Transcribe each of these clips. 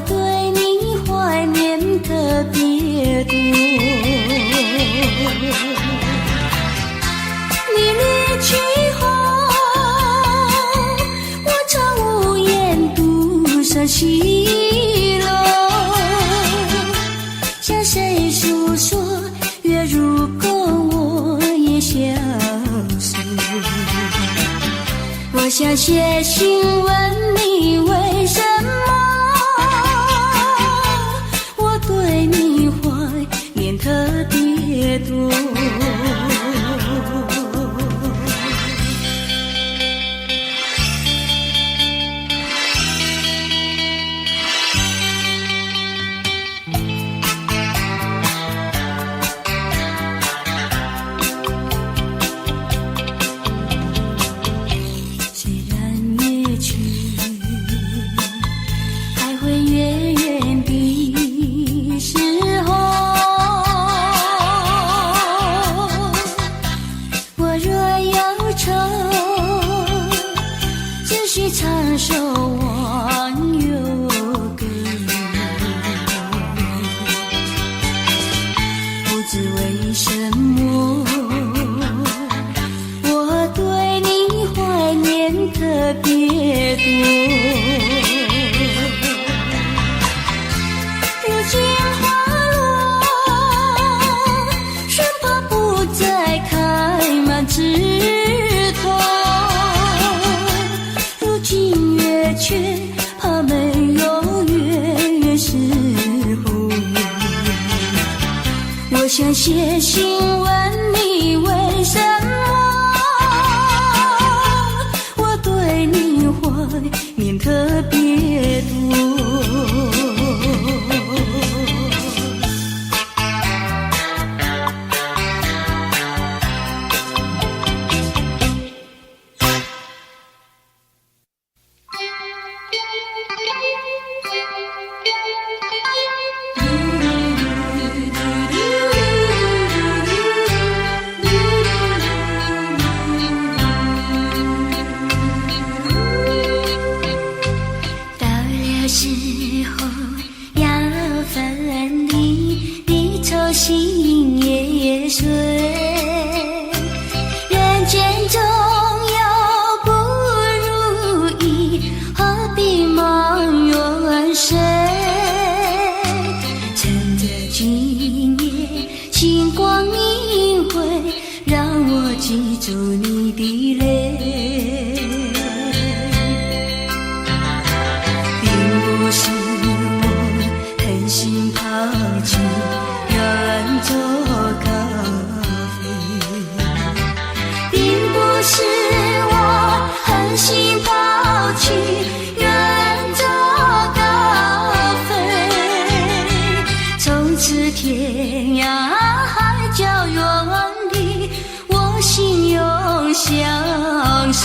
对你怀念特别多。你离去后，我常无言独上西楼，向谁诉说？月如钩，我也消瘦。我想写信问你，为什么我对你怀念特别多。长守望有根，不知为什么我对你怀念特别多。如今花落，生怕不再开满枝头，却怕没有月时候。我想写信问你，为什么我对你怀念特别多。心也碎，人间总有不如意，何必忙远水？趁着今夜星光明辉，让我记住你的泪，并不是我狠心抛弃远走高飞，并不是我狠心抛弃远走高飞，从此天涯海角远离，我心永相随。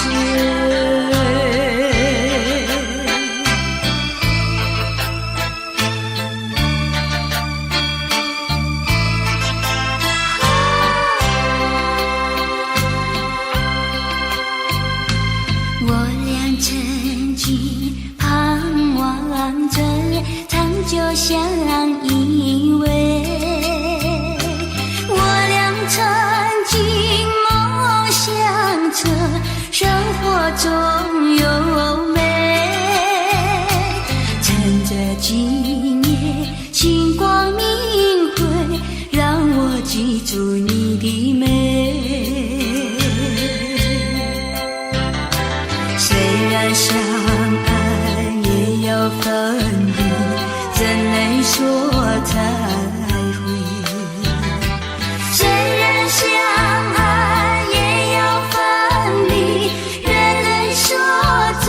就相依偎，我俩曾经梦想着生活中有美，趁着今夜星光明辉，让我记住你的美。虽然相爱也要分离，怎能说再会？虽然相爱也要分离，愿能说再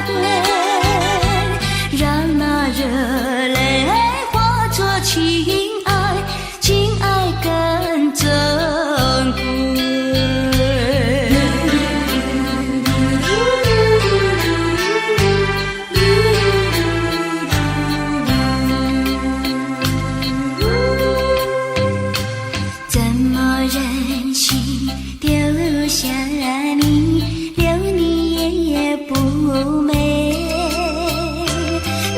会，让那热泪化作情爱，情爱更珍贵。留你也不美，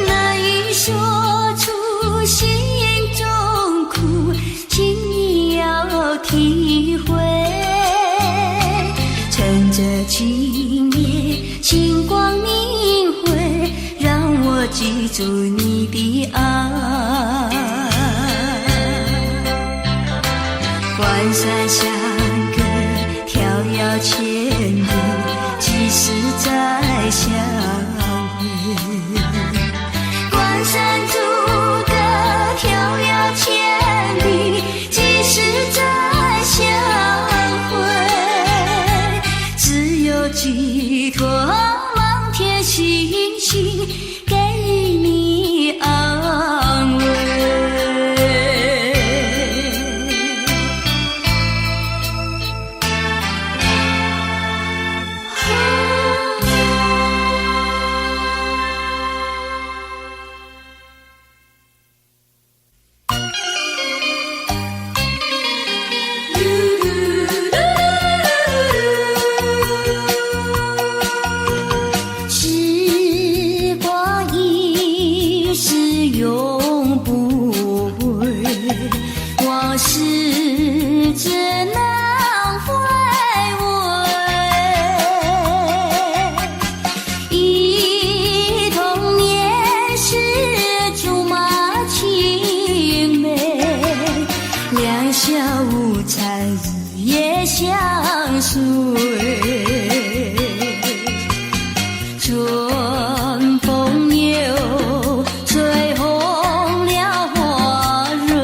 那一说出心中苦，请你要体会。趁着今夜星光明辉，让我记住你的爱。关山相隔，迢遥千里，几时再相会？关山阻隔，迢遥千里，几时再相会？只有寄托满天星星，给你安慰。春风又吹红了花蕊，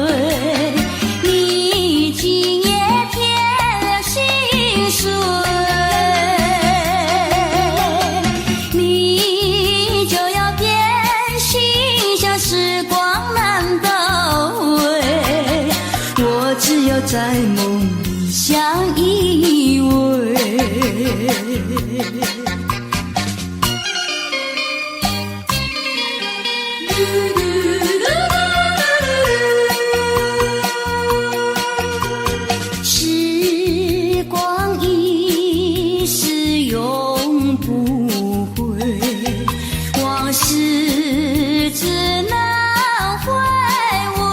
你今夜添了心碎，你就要变心，像时光难倒回，我只有在梦里相依偎。时光一逝永不回，往事只能回味。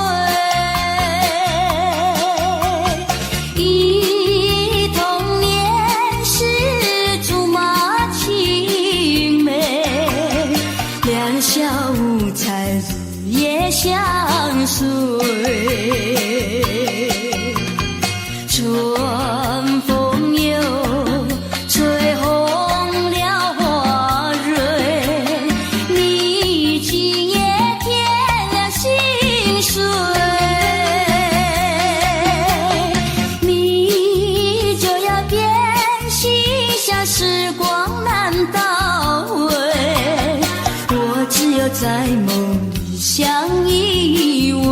忆童年时竹马青梅，两小无猜日夜相随。春风又吹红了花蕊，你今夜添了心碎，你就要变心，像时光难倒回，我只有在梦里相依偎。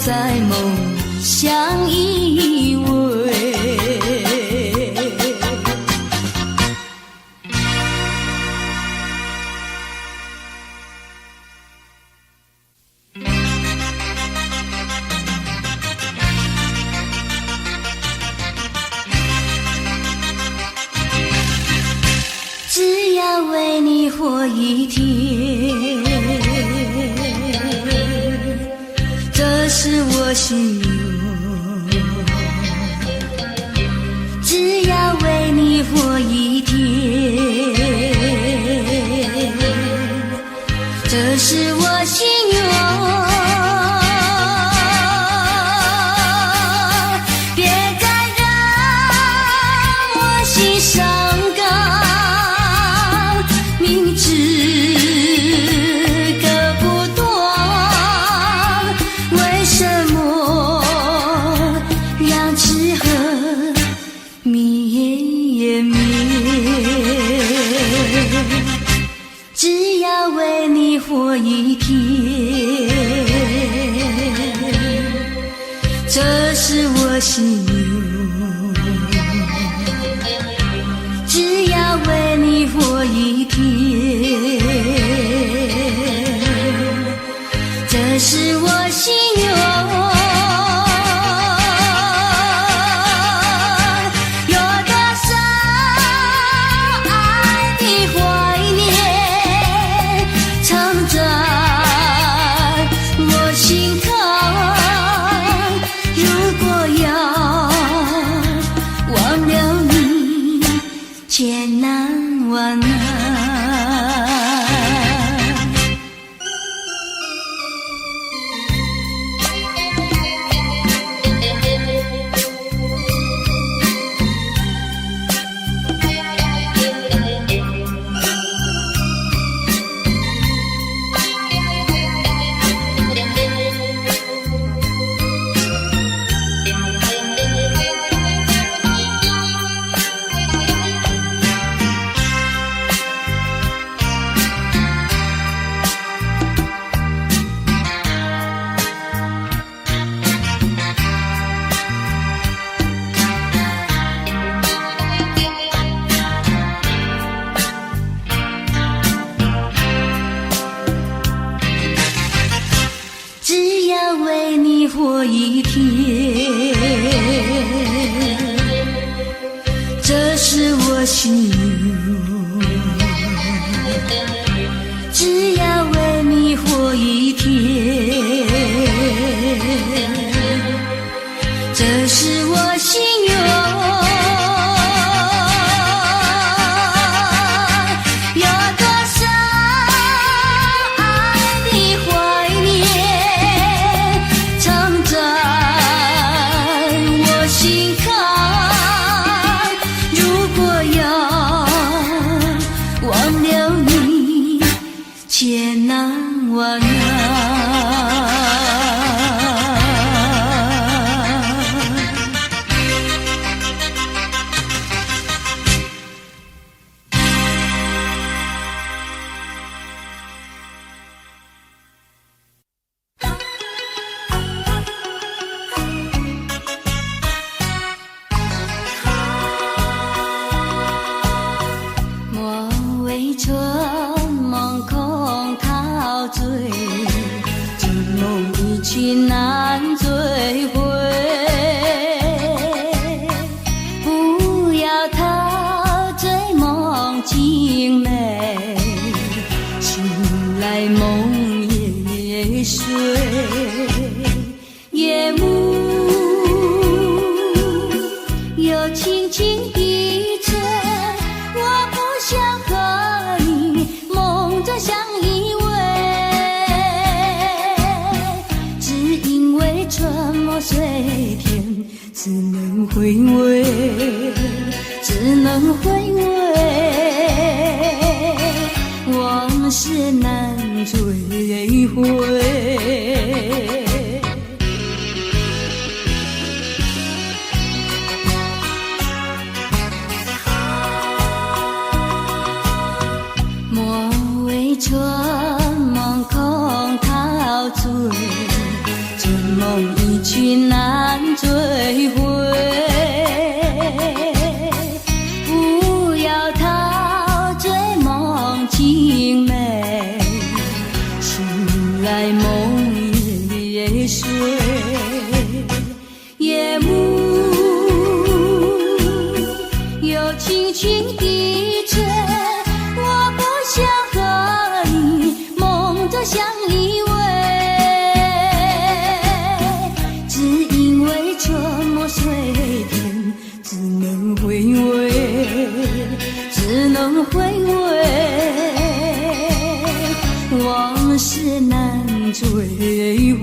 在梦里相依偎。只要为你活一天，这是我心愿，只要为你活一天，这是我心愿。这是我心愿，只要为你活一天。这是我心愿，有多少爱的怀念，藏在我心头。如果要忘了你，千难万难。活一天，这是我心愿，只要为你活一天，这是我心愿。千难万难，莫为春梦空陶醉，春梦一去难追回。不要陶醉梦境美，醒来梦也碎。夜幕又轻轻低垂，我不想和你梦着相依偎，只因为春梦随天，只能回味，只能回味，往事难追回。春梦空陶醉，春梦一去难追回。不要陶醉梦境美，醒来梦也碎。夜幕又轻轻低垂，我不想相依偎，只因为春梦随天，只能回味，只能回味，往事难追回。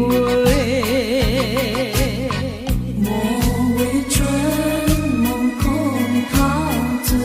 莫为春梦空陶醉，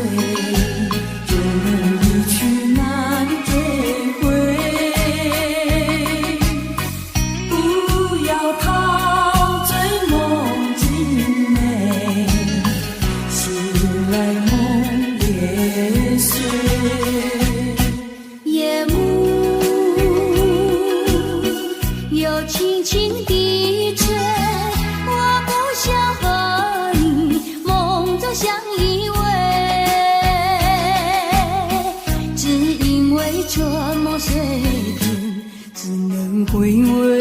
回味，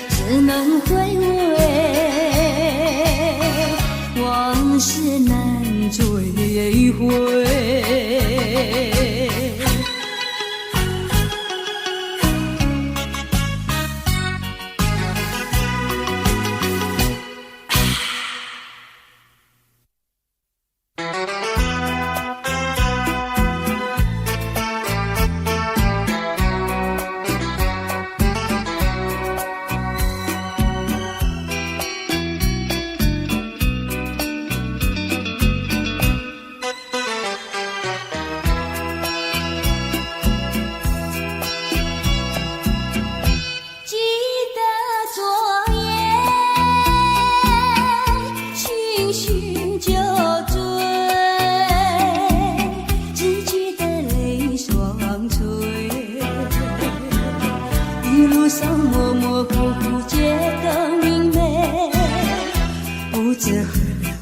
只能回味，往事难追回。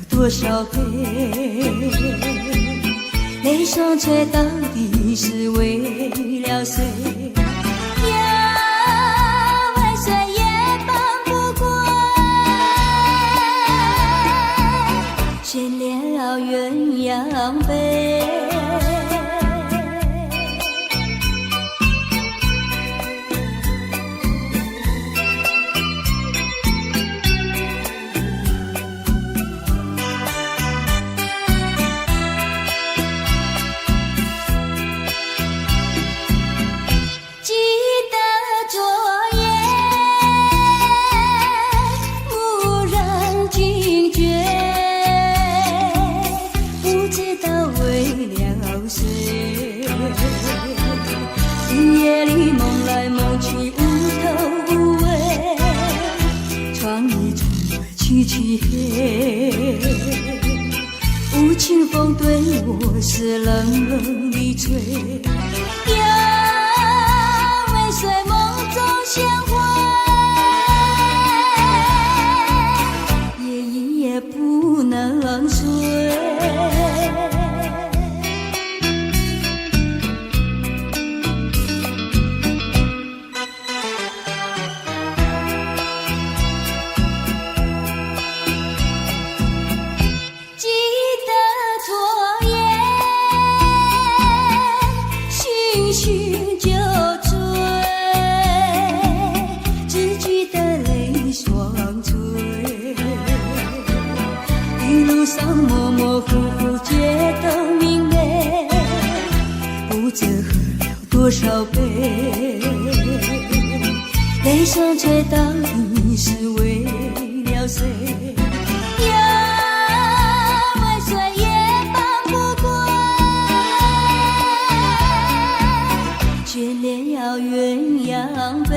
多少杯，泪双垂到底是为了谁？呀，为谁也放不过，悬了鸳鸯杯。夜里梦来梦去无头无尾，窗里充满凄凄黑，无情风对我是冷冷的吹。呀，为谁梦中鲜花，夜夜不能睡。模模糊糊街灯明媚，不知喝了多少杯，泪双垂到底是为了谁？呀，为谁也放不过，却恋了鸳鸯杯。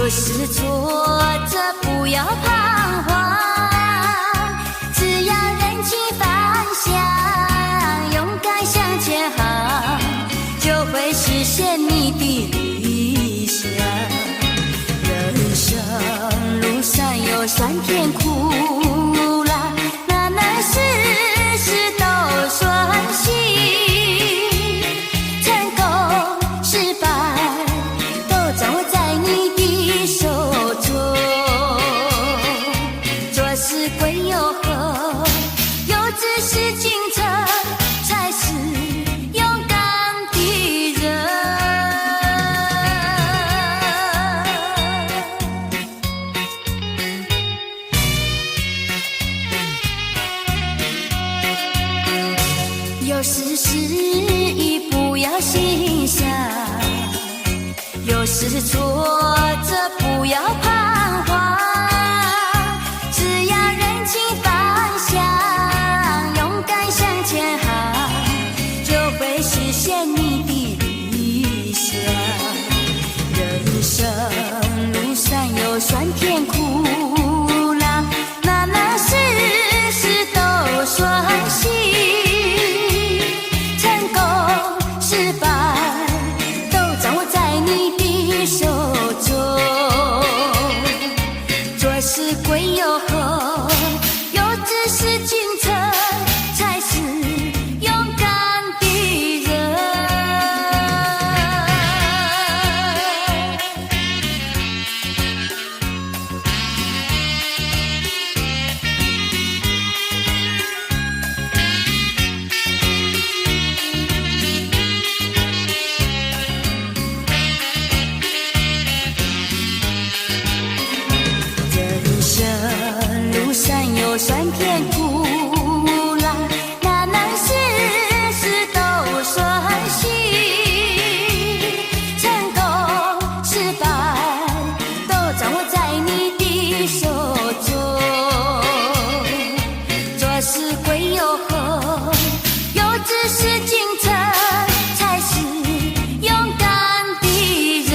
有时挫折不要彷徨，只要认清方向，勇敢向前行，就会实现你的理想。人生路上有酸甜苦辣，难难事事都顺心，成功失败都掌握在你的手中。做事归有何？有志是进程，才是勇敢的人。有时失意不要心伤，有时挫折不要彷徨，只要认清方向，勇敢向前行，就会实现你的理想。人生路上有酸甜苦辣，难难事事都顺心，成功失败都掌握在你的手中。做事归有何？有志是进程，才是勇敢的人。人生路上有酸甜苦辣，难难事事都顺心，成功失败都掌握在你的手中。做事归有何？有志是进程，才是勇敢的人。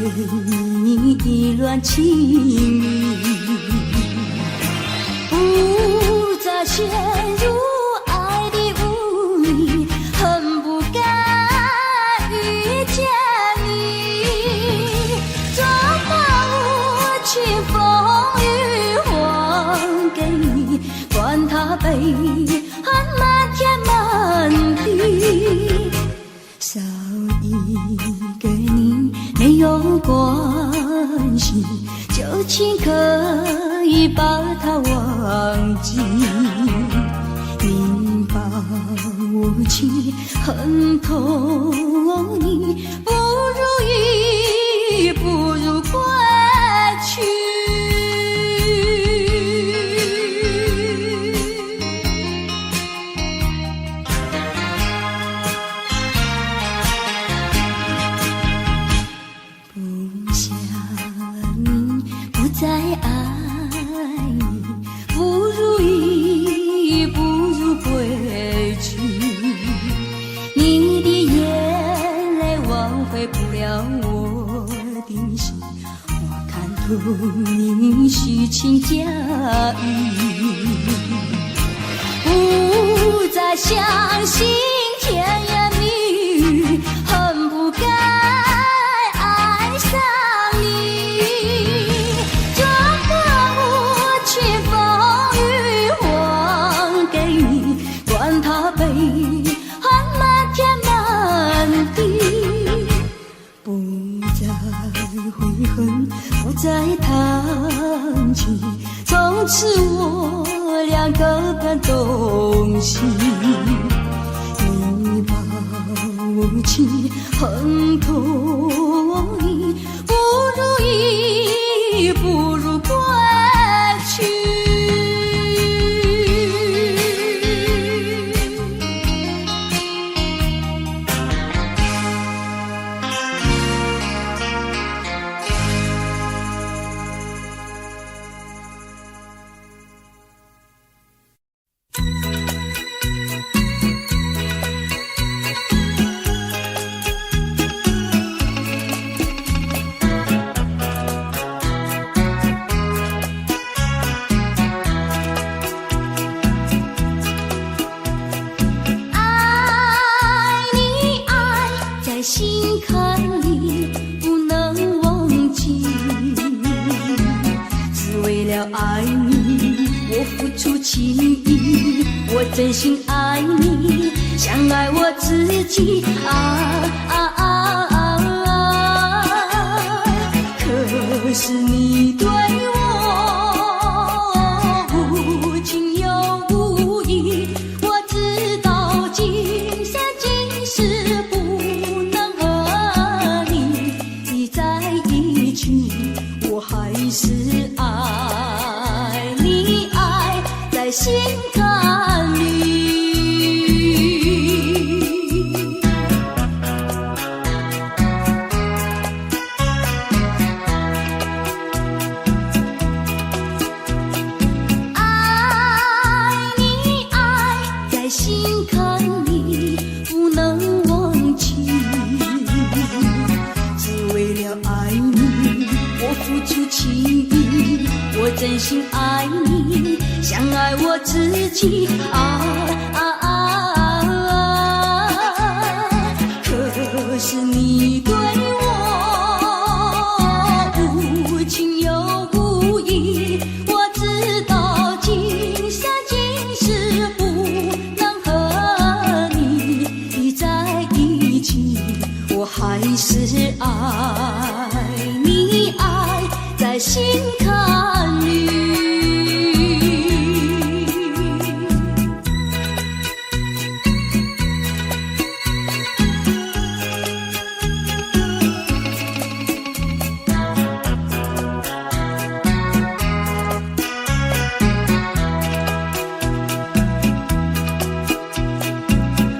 为你意乱情迷，不再陷入爱的雾里，恨不该遇见你，装把无情风雨还给你，管他悲恨漫天满地，少一个你没有关系，就请可以把它忘记。你把无情恨透你，不如意，不如归去。不想你，不再爱你，不如意，不如归去。你的眼泪挽回不了我的心，我看透你虚情假意，不再相信甜言蜜语，恨不该爱上你，装把无情风雨还给你，管他悲恨漫天满地，不再悔恨，不再叹气，从此我俩各奔东西。你把无情恨透你，不如意，不如归去。心坎里不能忘记，只为了爱你，我付出情意，我真心爱你，像爱我自己可是你对我无情又无义，我知道今生今世不我还是爱你，爱在心坎里。爱你，爱在心坎里，不能忘记，只为了爱你。我付出情意，我真心爱你，像爱我自己可是你对我无情又无义，我知道今生今世不能和你在一起，我还是爱你，爱在心坎里。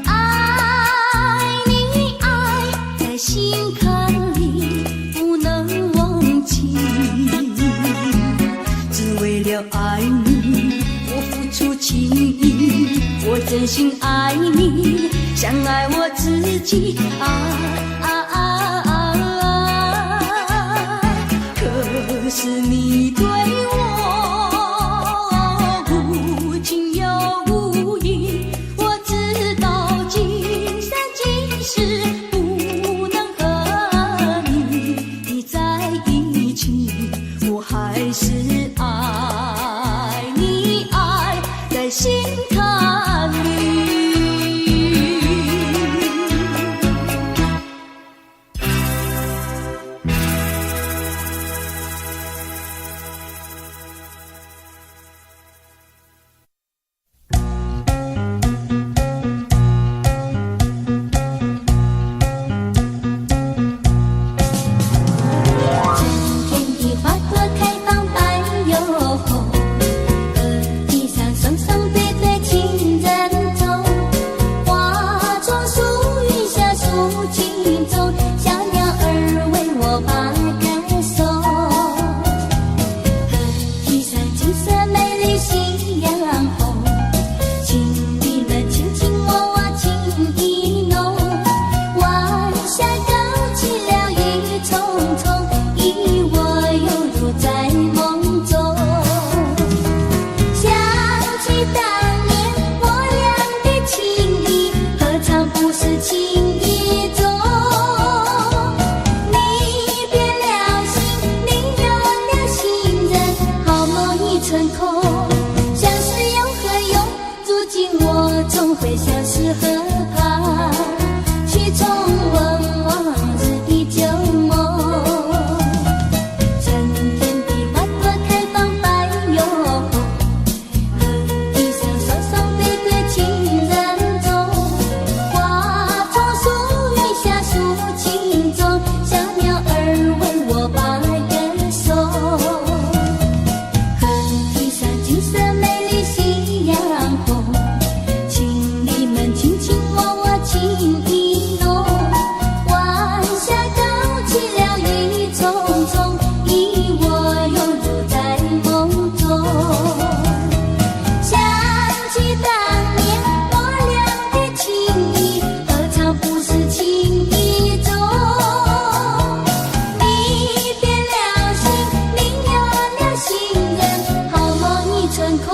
爱你，爱在心坎里，不能忘记，只为了爱你，我付出情意，我真心爱你，像爱我自己是你对我无情又无义，我知道今生今世不能和你在一起，我还是爱你爱在心坎里。会像是河畔去重温往日的旧梦，春天的花朵开放百又红，河堤上双双对对情人踪，花丛树荫下抒情中，小鸟儿为我把歌颂，河堤上景色美丽夕阳红，卿卿我我情意浓，晚霞高起了雨匆匆，你我犹如在梦中。想起当年我俩的情谊，何尝不是情意重？你变了心，另有了新人，好梦已成空，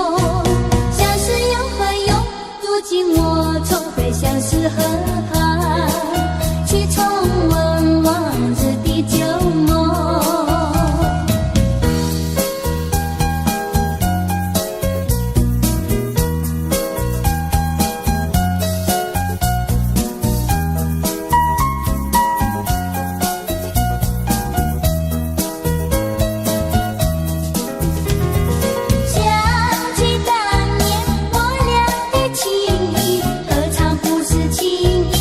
相思又何用？如今我重回相识河畔，去重温往日的旧梦。想起当年我俩的情谊，何尝不是情谊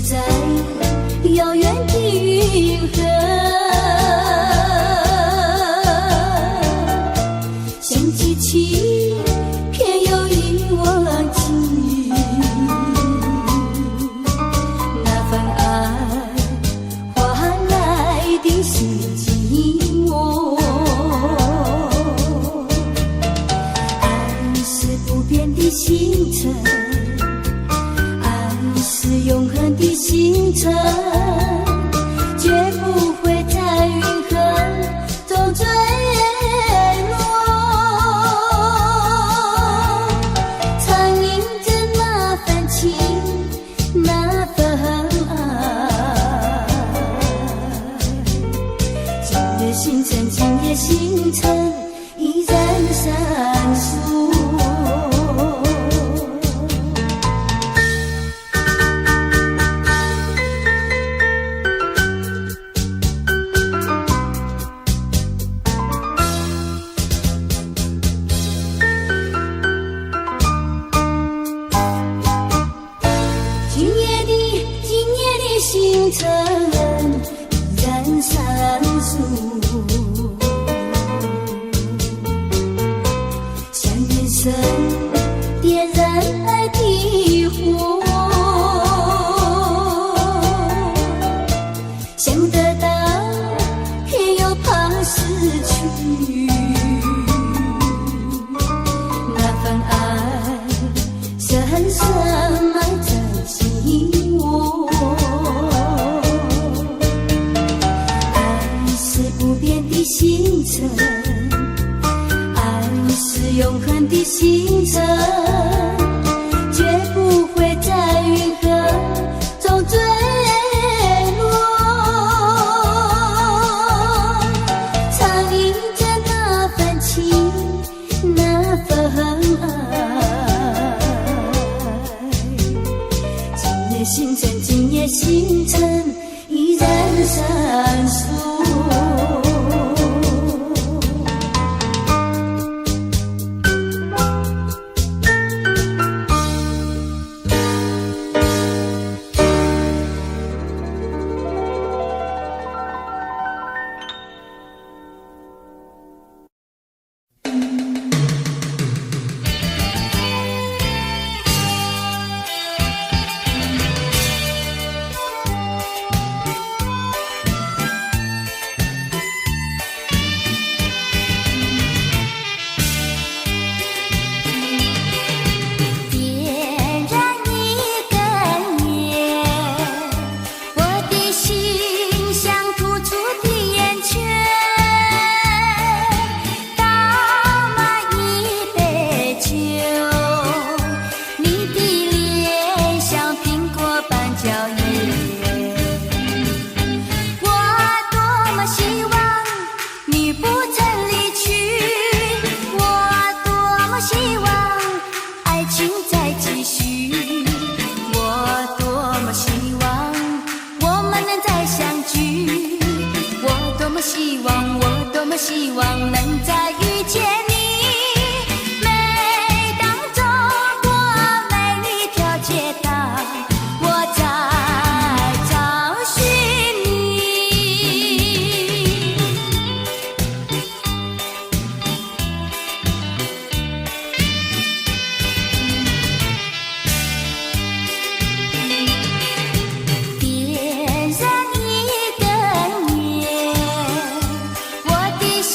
在遥远的云河，想记起偏又已忘记那份爱换来的是寂寞。爱是不变的星辰，永恒的星辰，绝不会在云河中坠落。常印着那份情，那份爱。今夜星辰，今夜星辰，依然闪烁。星辰依然闪烁，像眼神点燃爱的火，想得到偏又怕失去，那份爱深深埋在心窝。星辰，爱是永恒的星辰，绝不会在云河中坠落。常印着那份情，那份爱。今夜星辰，今夜星辰，依然闪烁。希望能再遇见你。每当走过每一条街道，我在找寻你。点燃一根烟，我的心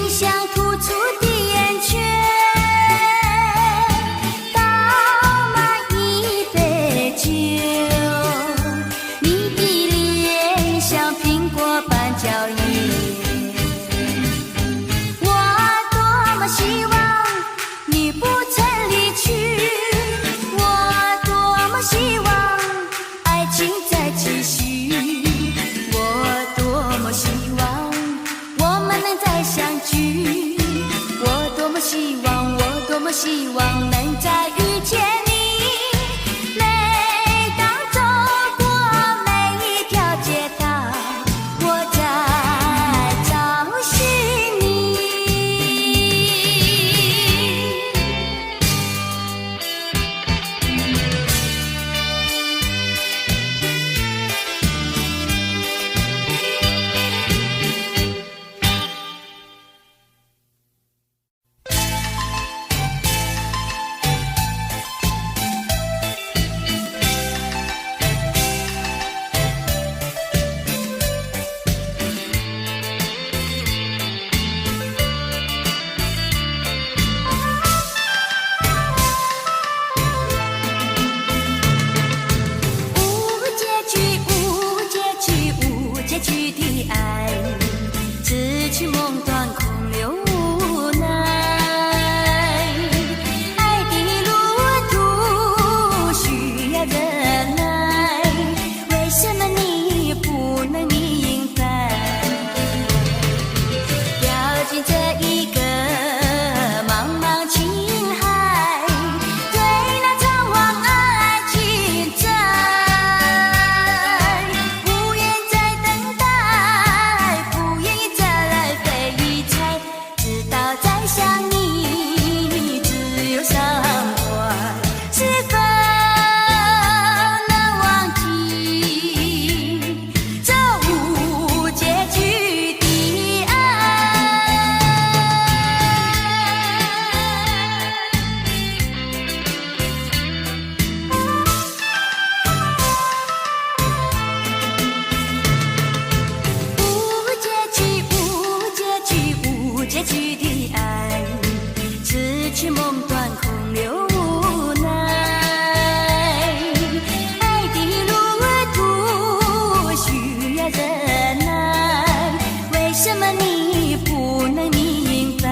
像突出的圆圈，倒满一杯酒，你的脸像苹果般娇艳。我多么希望你不曾离去，我多么希望爱情再继续，我多么希望我们能再相聚，我多么希望，我多么希望能再遇见你。每当走过每一条街道，我在找寻你。句的爱，痴情梦断，空留无奈。爱的路途需要忍耐，为什么你不能明白？掉进这一个茫茫情海，对那苍黄爱情债，不愿再等待，不愿意再来被遗猜，直到再想你，只有伤怀，是否能忘记这无结局的爱？无结局，无结局，无结局的爱，痴情梦断，空留无奈。爱的路途需要忍耐，为什么你不能明白？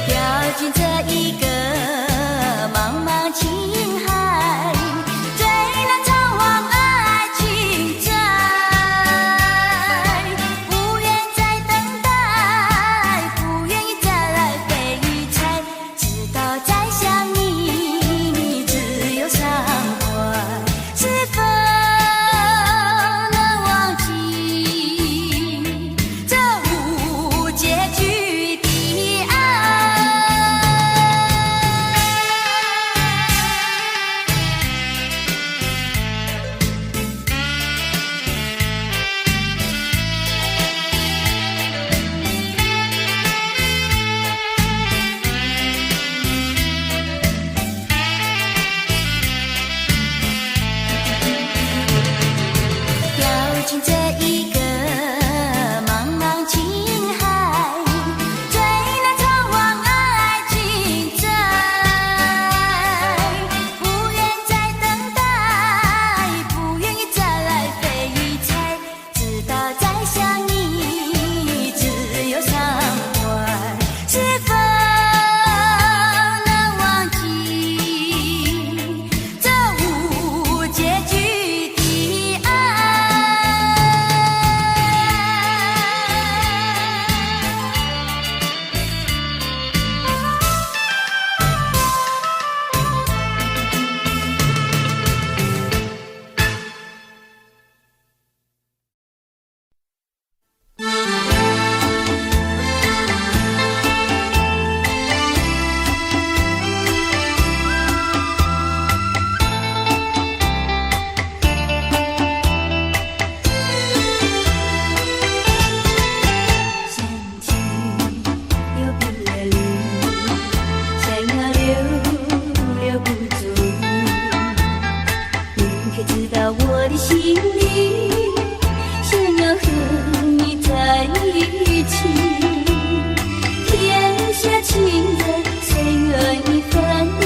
掉进这一个茫茫情海，对那苍黄爱情债，不愿再等待，不愿意再来被遗猜，直到再想你，只有伤怀，是否能忘记这无结局的爱？掉进这一个茫茫情海，对那苍黄爱情债，不愿再等待，不愿意再来被遗猜，直到再想你，只有伤怀，是否能忘记这无结局的爱？想起又冰了流，想要留不住，你可知道我的心里想要和你在一起？天下情人谁愿意分离？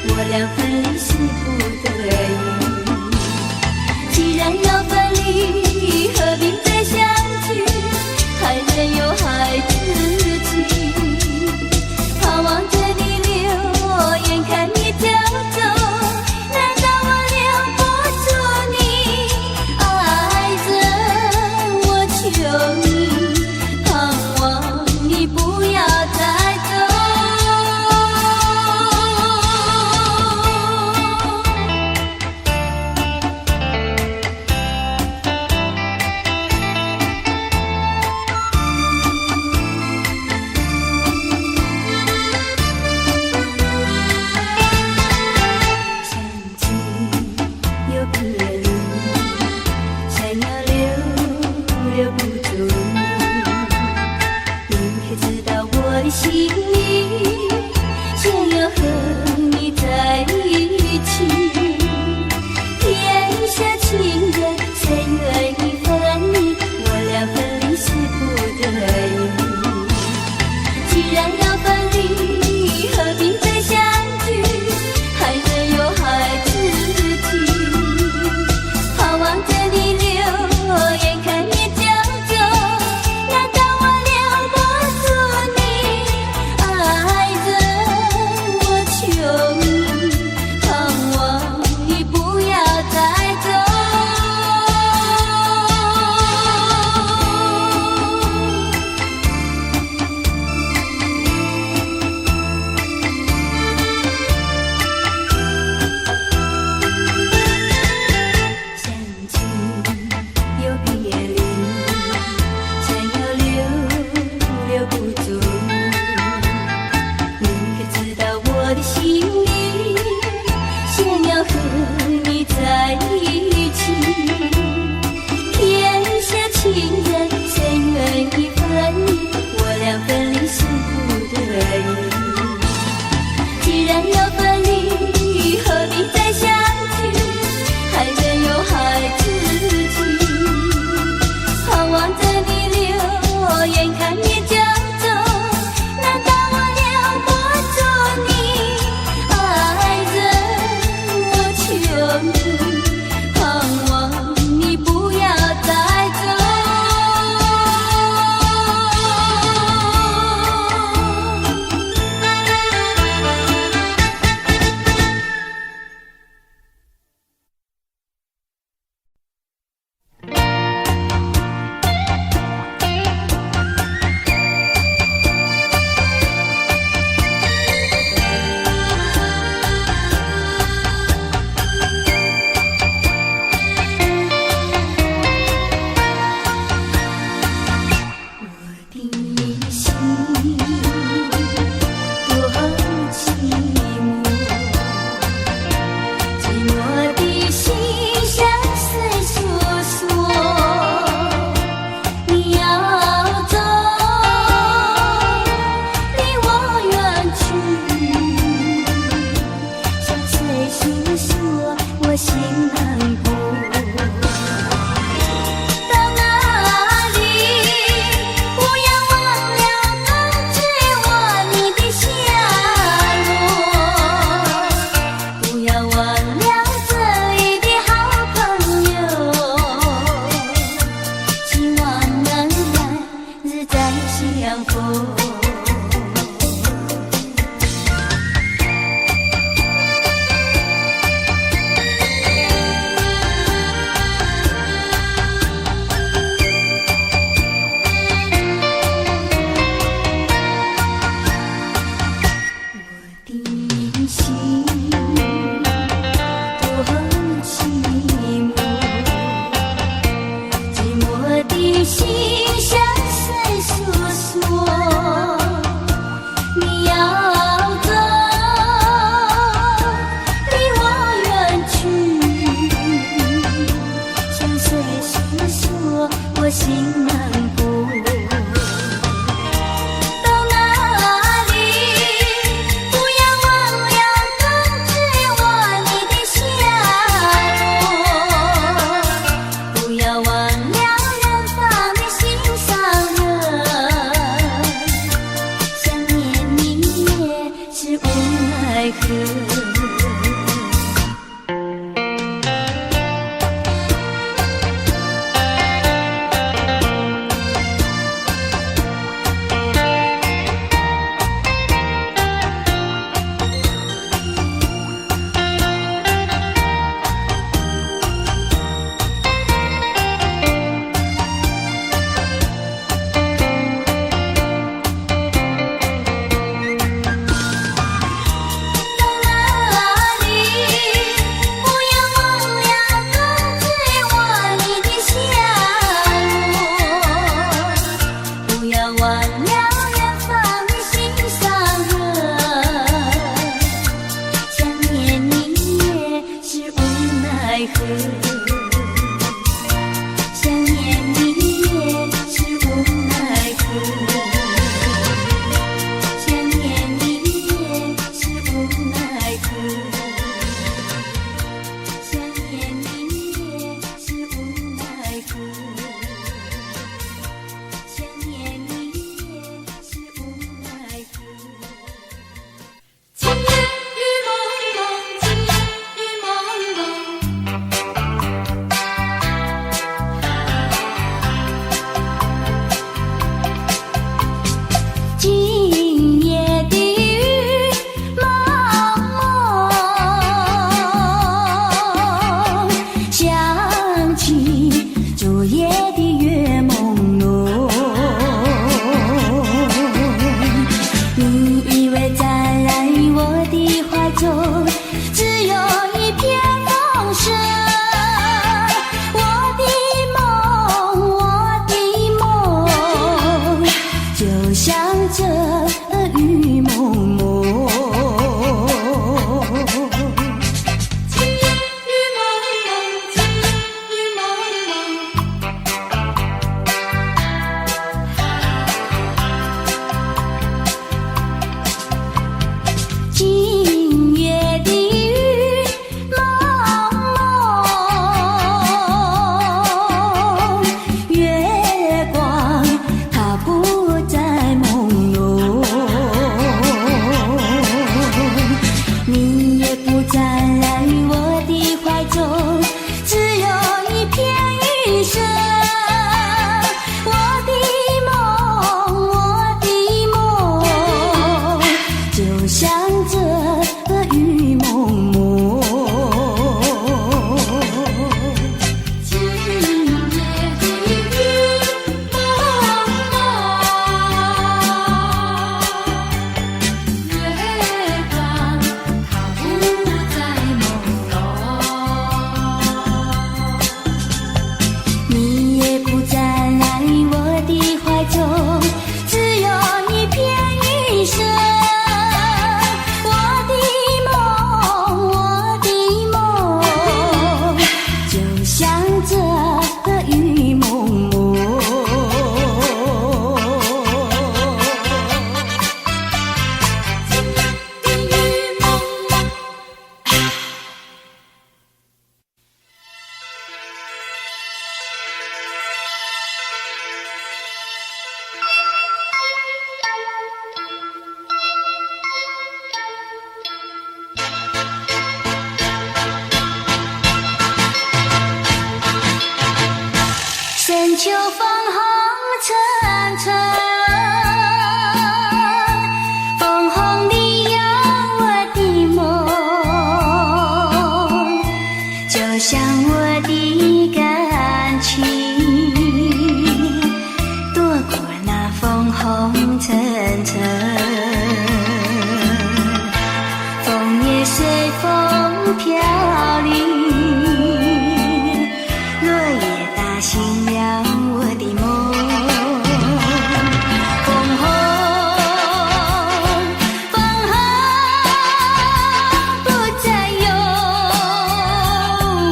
我俩分离是不得已。既然要分离，何必再相聚？还能有害自己？盼望着你留，眼看你飘走，难道我留不住你？爱人，我求你，盼望你不要再走。步。到哪里，不要忘了告知我你的下落，不要忘了这里的好朋友，希望能来日再相逢。我心难过，到哪里，不要忘了告知我你的下落，不要忘了远方的心上人，想念你也是无奈何。想念你也是无奈何，想念你也是无奈何，想念你也是无奈何，想念你也是无奈何。今夜雨蒙蒙，今夜雨蒙蒙。今夜的雨蒙蒙，想起昨夜的月朦胧。你以为再来我的怀中，只有一片风声。我的梦，就像这雨蒙蒙。今夜雨蒙蒙，今夜雨蒙蒙。今夜的雨蒙蒙，月光它不再朦胧，你也不再来我的怀中，只有一片雨声。我的梦，就像这雨蒙蒙。今夜的雨蒙蒙，月光它不再朦胧，你也不再来我的怀中，只有一片雨声。我的梦，就像这雨蒙蒙。今夜的雨蒙蒙。秋风红尘尘，枫红里有我的梦，就像我的感情，躲过那枫红尘尘，枫叶随风飘零。醒了我的梦，枫红，枫红不再有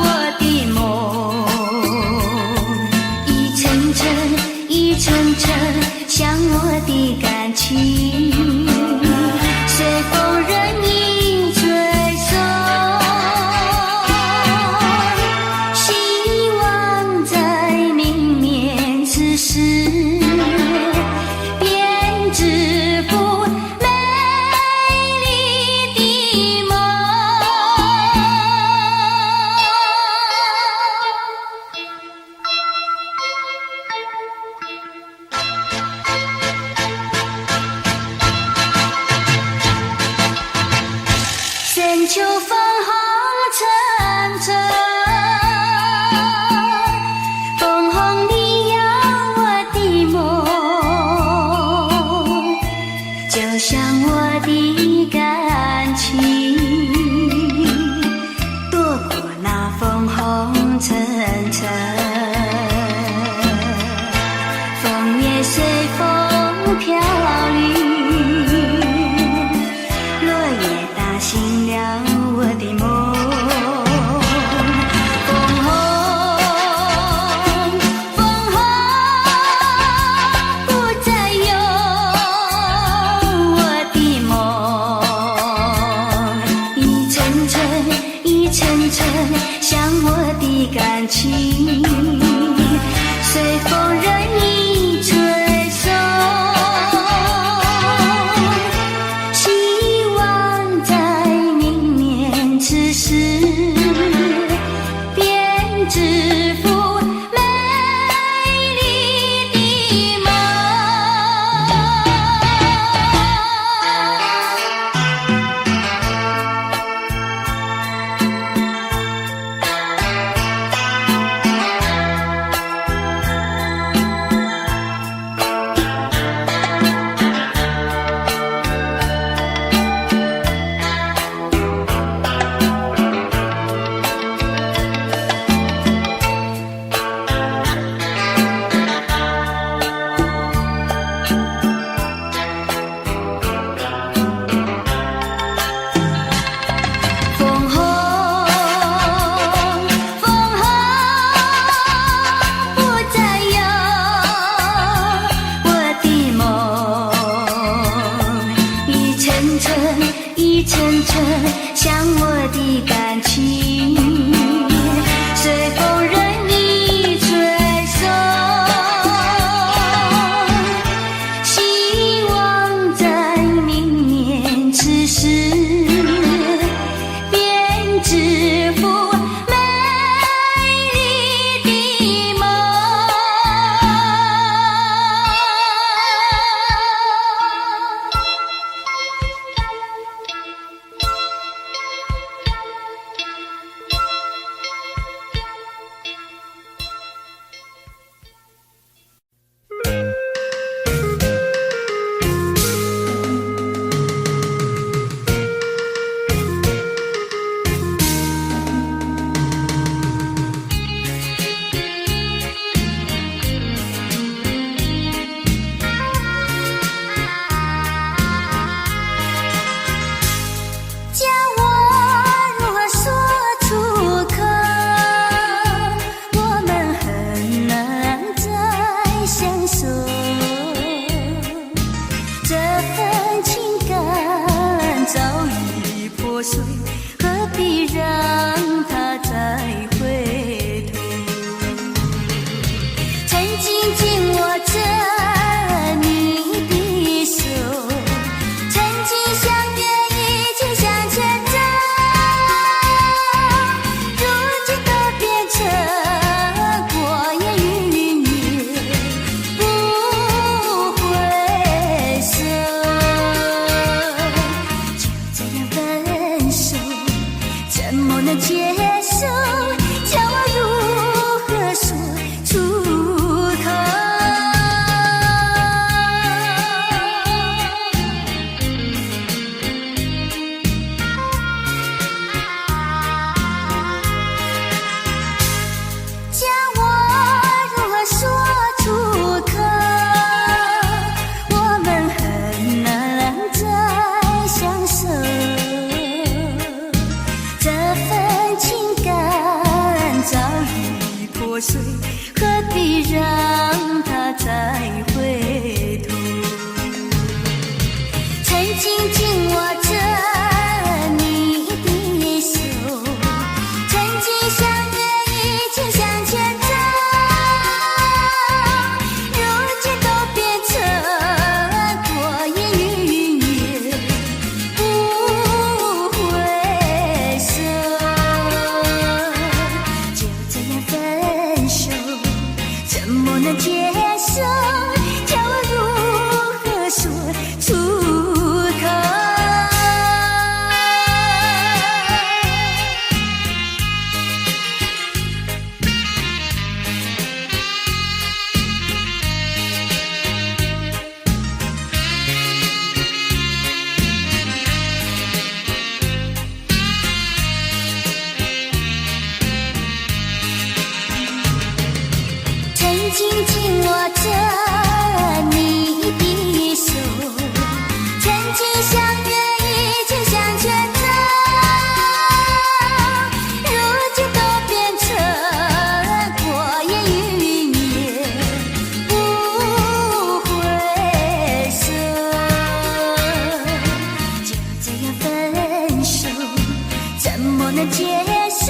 我的梦，一层层，一层层，像我的感情，随风任意吹送。是编织幅美丽的梦。深秋风红尘尘。就像我的感情，躲过那枫红尘尘，枫叶随风飘零，落叶打醒了我的梦。像我的感情，随风任意吹送，希望在明年此时编织幅美丽的梦。一层层像我的感情，随风任意吹送，希望在明年此时编织幅美丽的梦。碎，何必让它再回头？曾经紧握着你的手，曾经相约一起向前走，如今都变成过眼云烟，不回首。就这样分手，怎么能接受？叫我如何说出口？曾经紧握着你的手，曾经相约一起向前走，如今都变成过眼云烟，不回首。就这样分手，怎么能接受？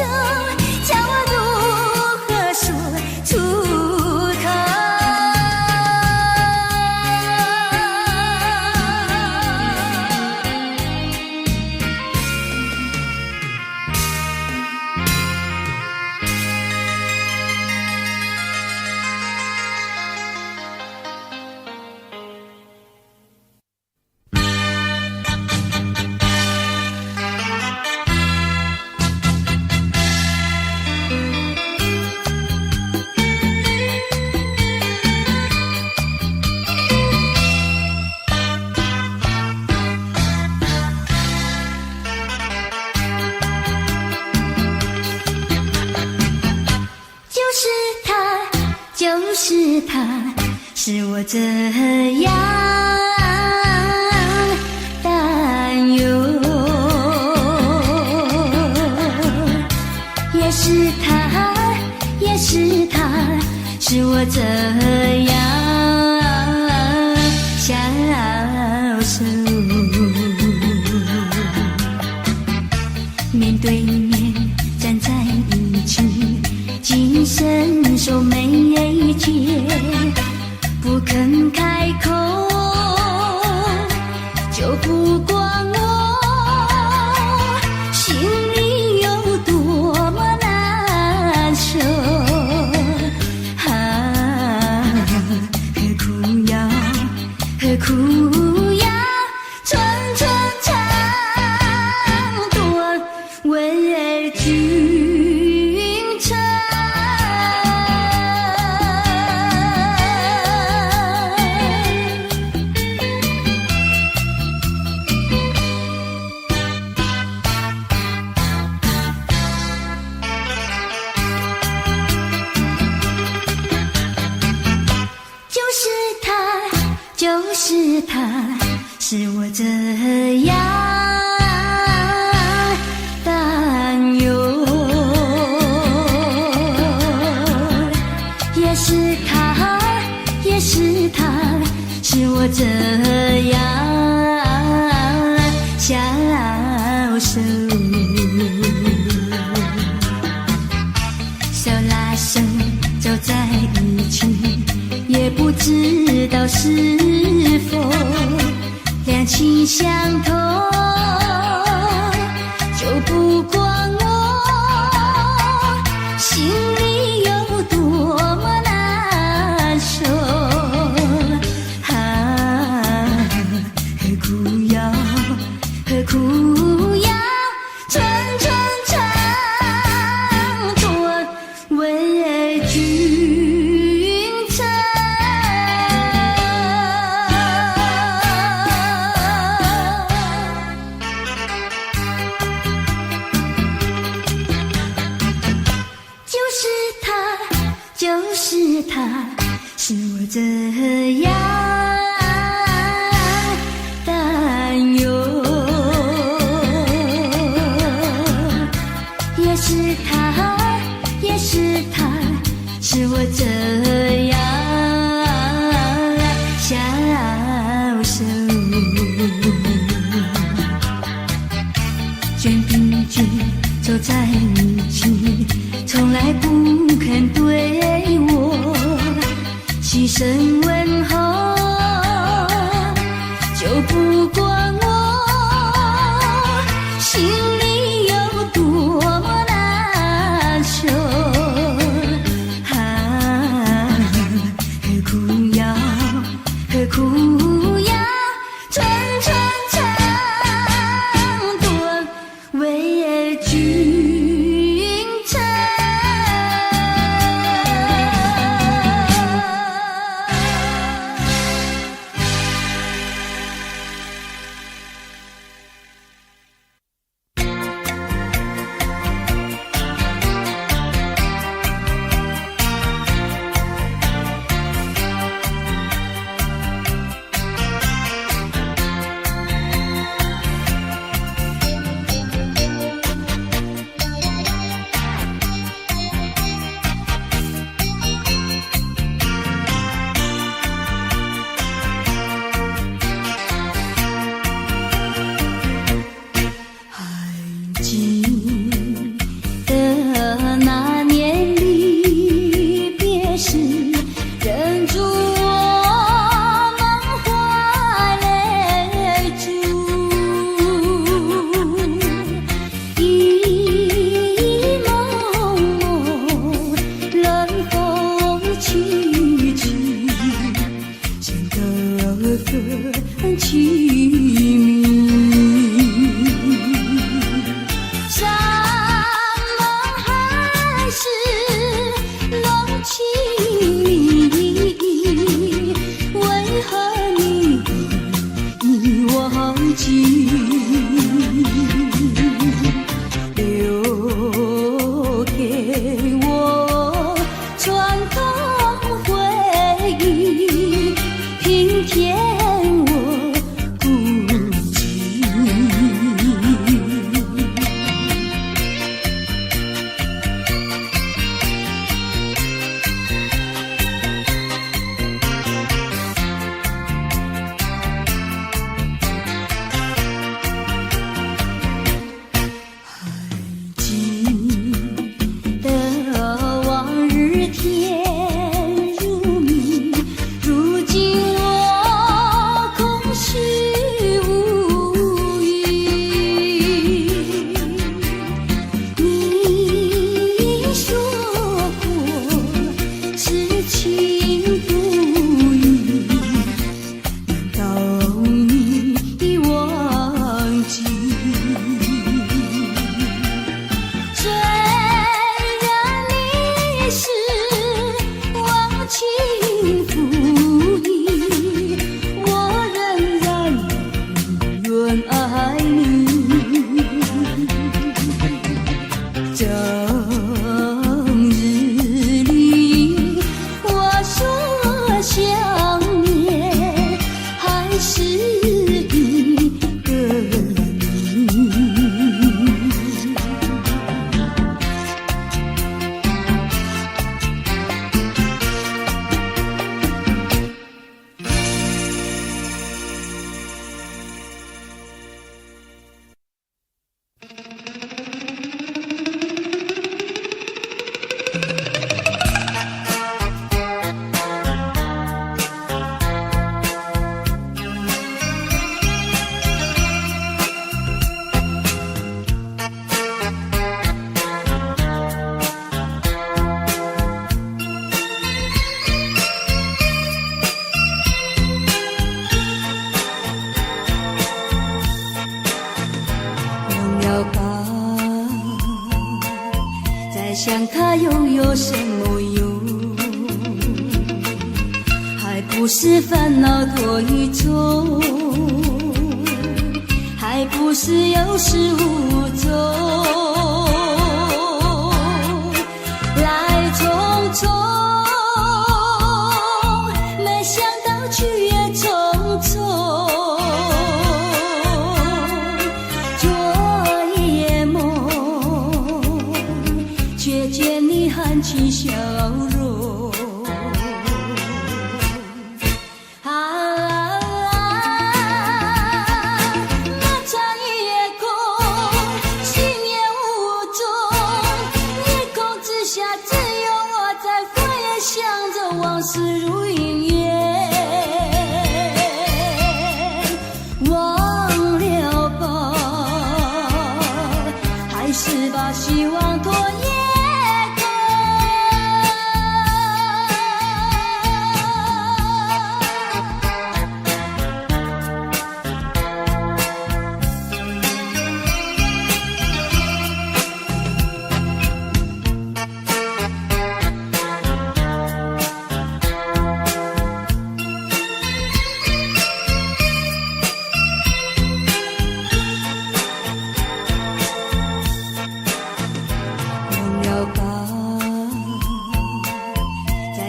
叫我如何说出口？就是他，使我这样担忧，也是他，也是他，使我这样消瘦。面对面站在一起，紧伸手没接，不肯开口，就不管我心里有多么难受。何苦要寸寸长短为君称？就是他，使我这样担忧，也是他，也是他，使我这样消瘦。手拉手走在一起，也不知道是否两情相通，就不管我心里有多么难受。何苦要寸寸长短为君称？就是他，使我这样担忧，也是他，也是他，是我这样消瘦。卷笔记走在一起，从来不肯对我细声问候，就不管我心里有多么难受。何苦要寸寸长短为君称。想他又有什么用？还不是烦恼多一种，还不是有始无终。来匆匆，没想到去也匆匆。昨夜梦，却见你含情笑容。往事如云烟，忘了吧，还是把希望拖延过。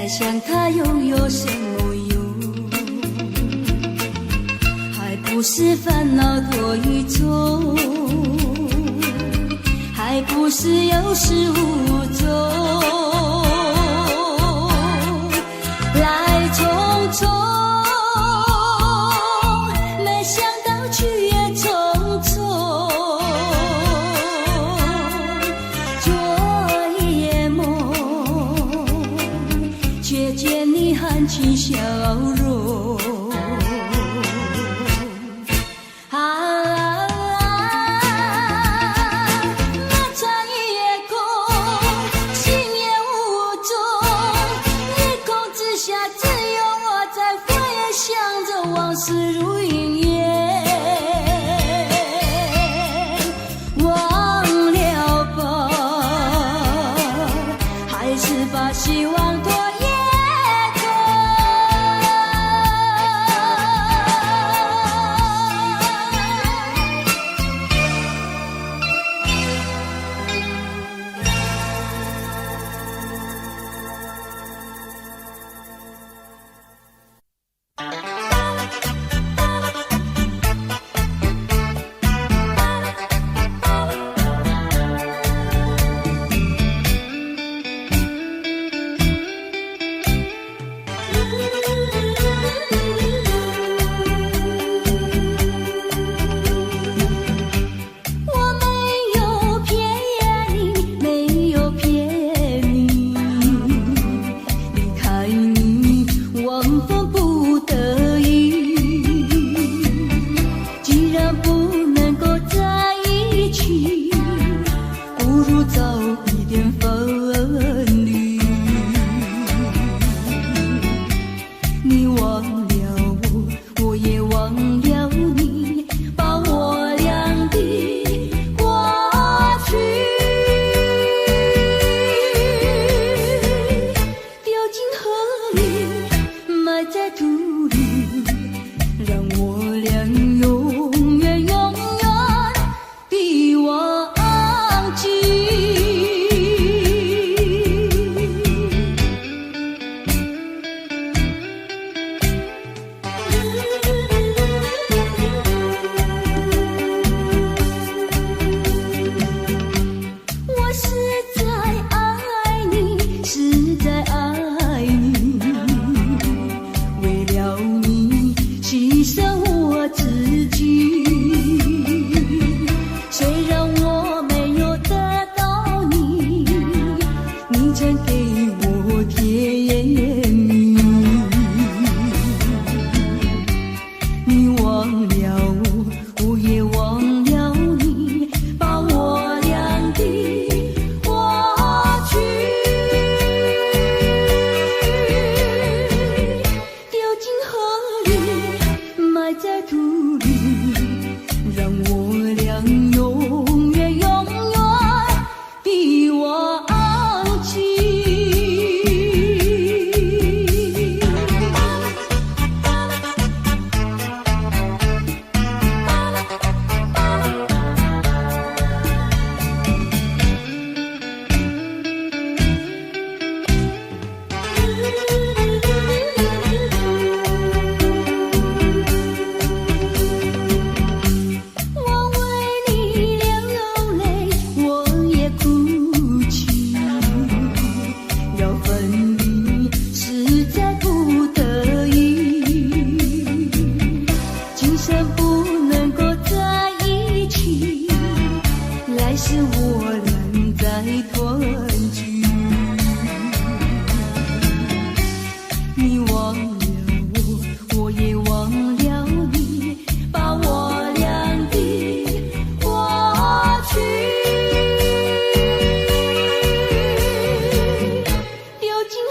想他又有什么用？还不是烦恼多一重，还不是有始无终，来匆匆，没想到去也匆匆。昨夜梦，却见你含情笑容。漫长一夜空，心也无踪，夜空之下只有我在回想着往事如云烟，忘了吧，还是把希望拖延。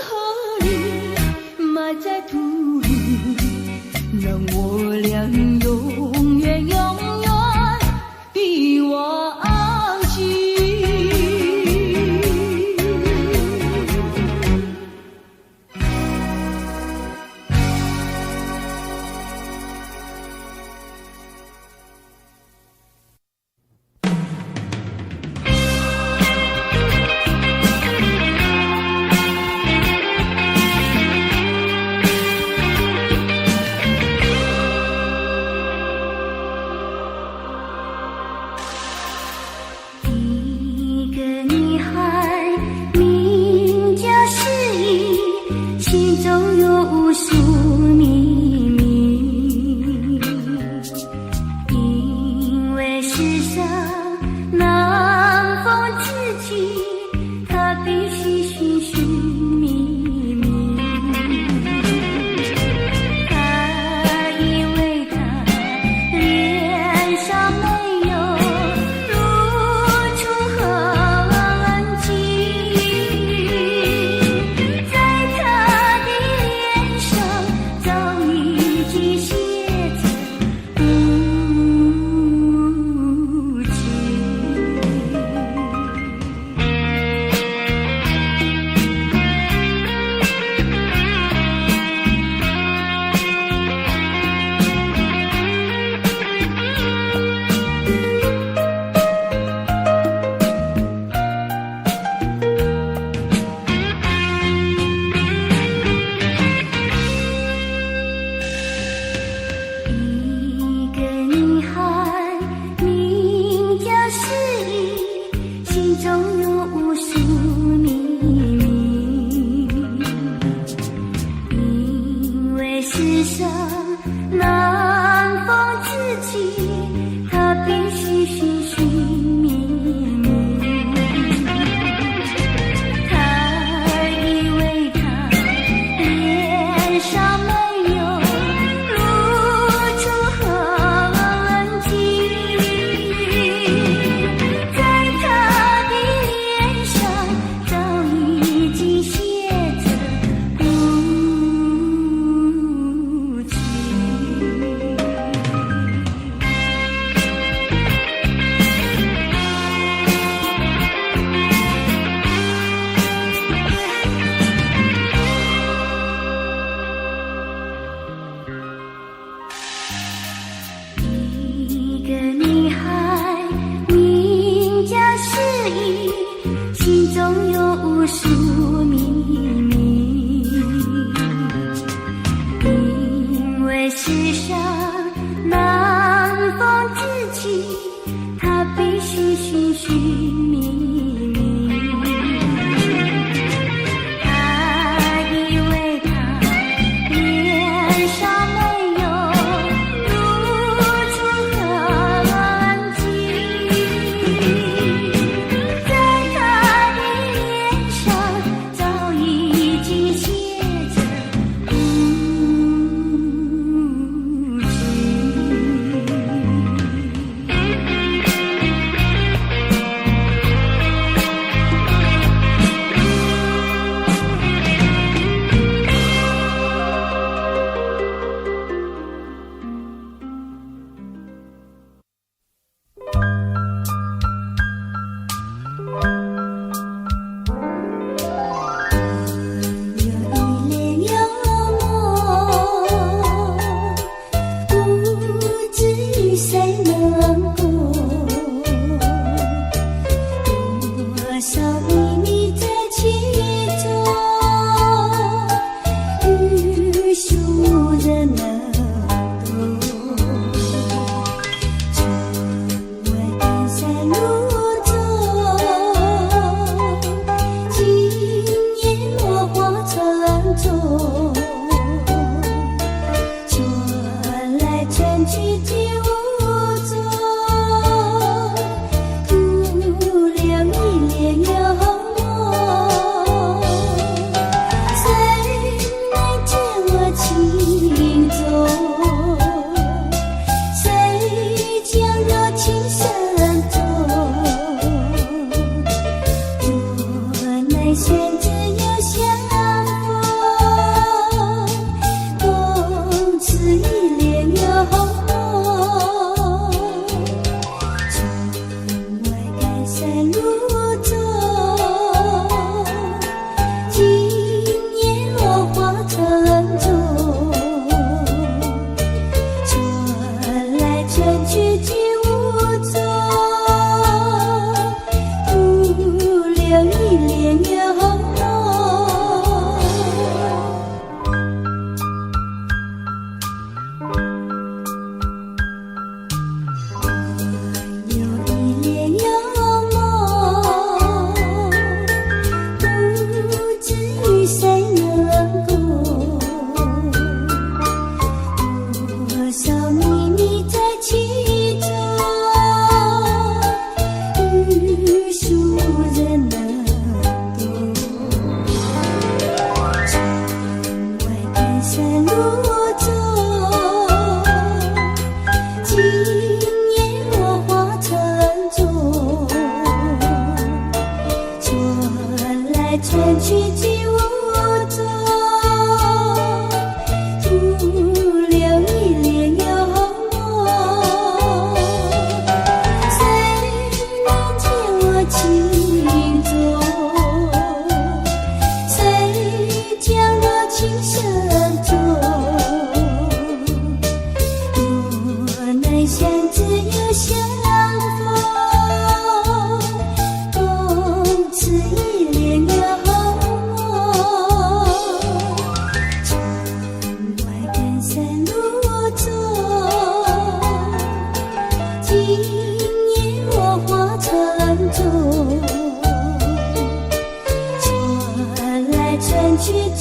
河里，埋在土里，让我俩永远永远的忘记。在他的脸上。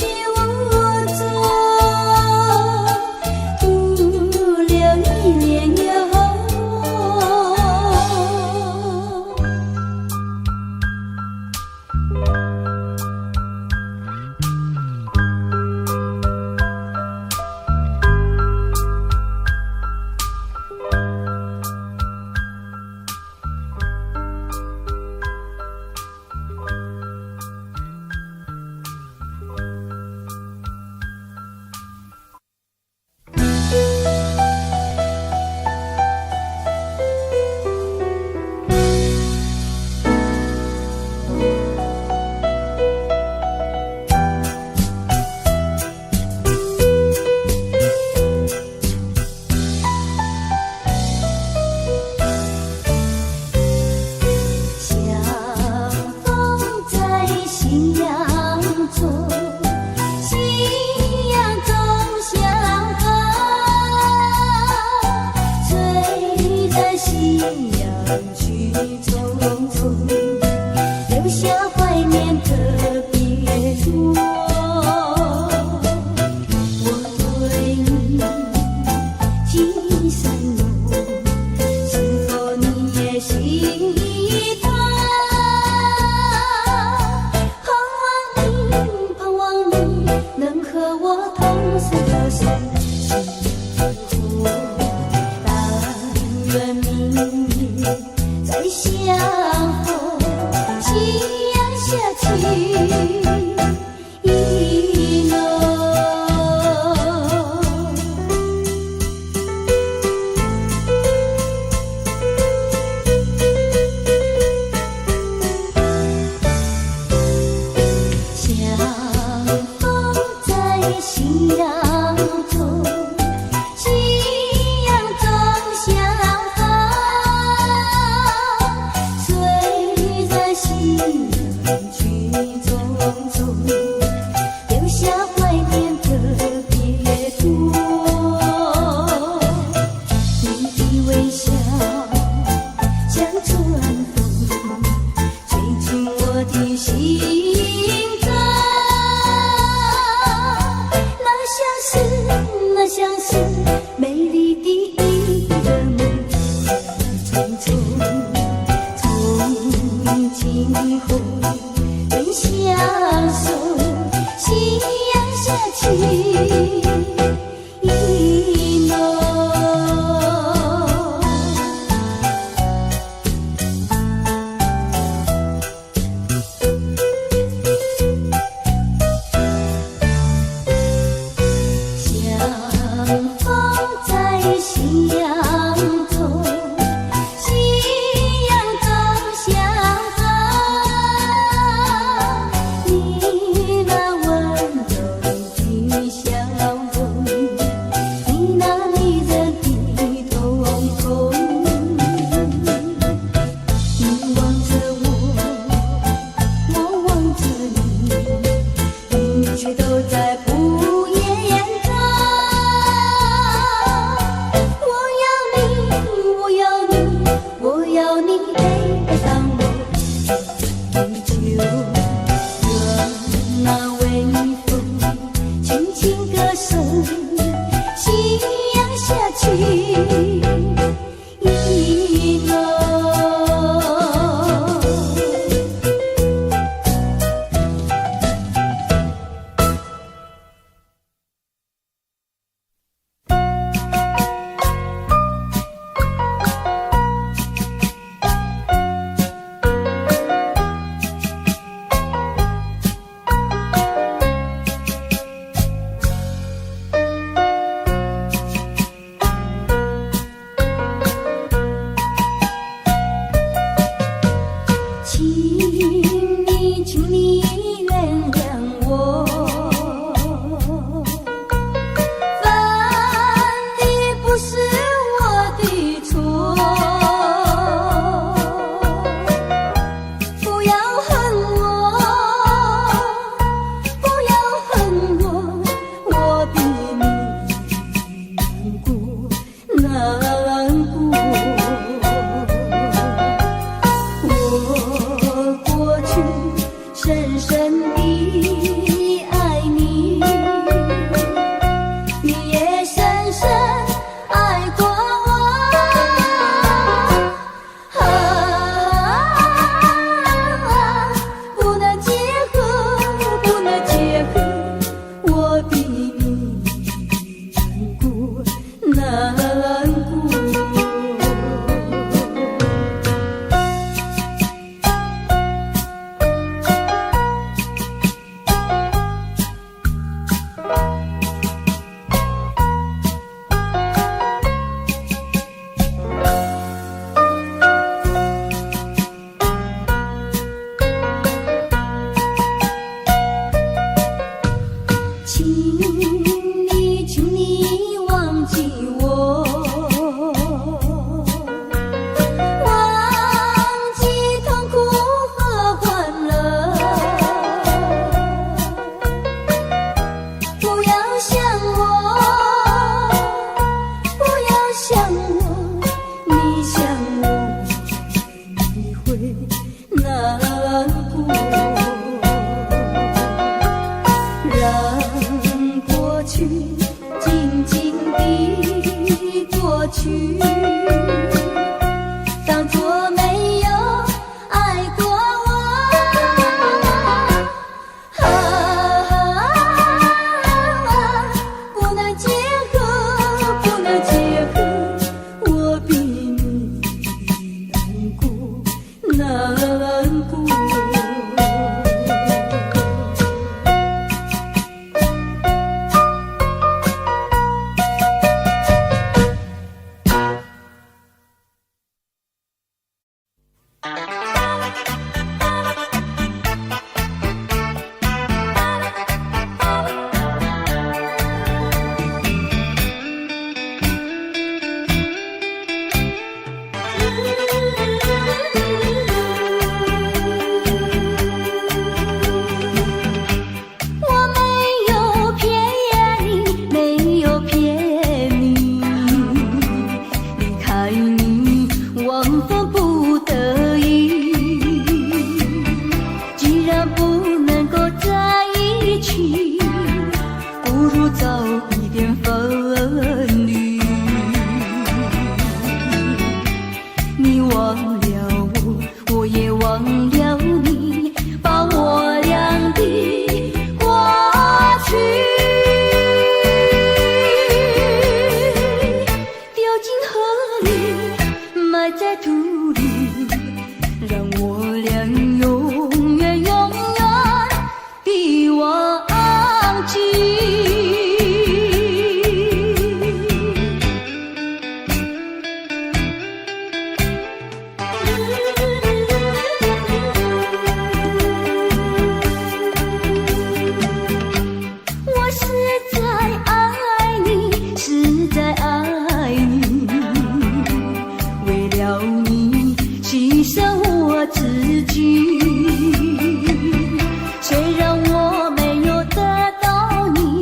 许我做不了一帘幽。请你，请你忘记我，忘记痛苦和欢乐，不要想我，不要想我，你想我，你会难过。让过去静静地过去，当作没有爱过我。不能结合，不能结合，我比你难过，难过。虽然我没有得到你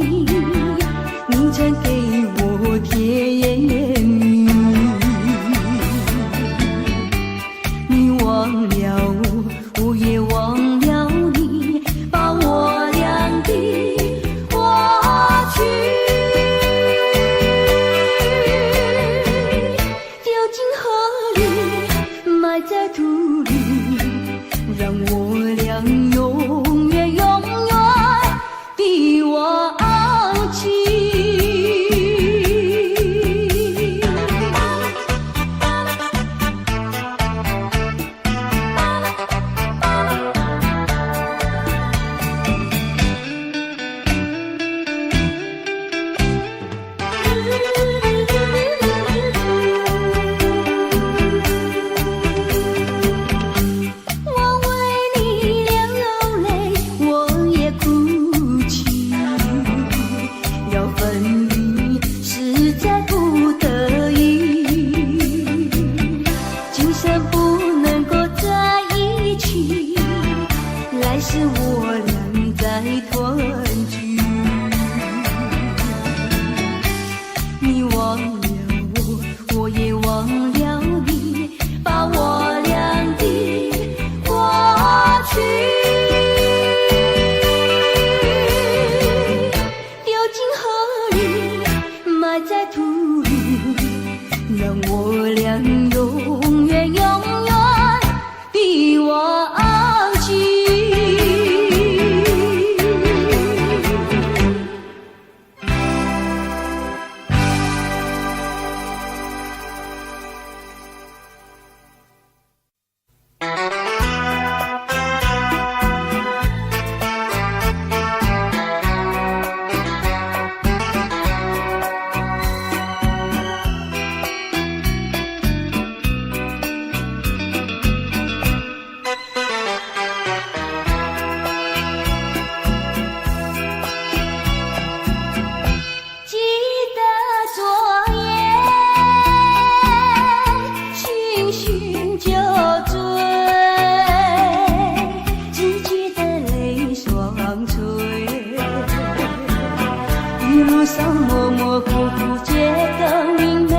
一路上模模糊糊觉得明媚，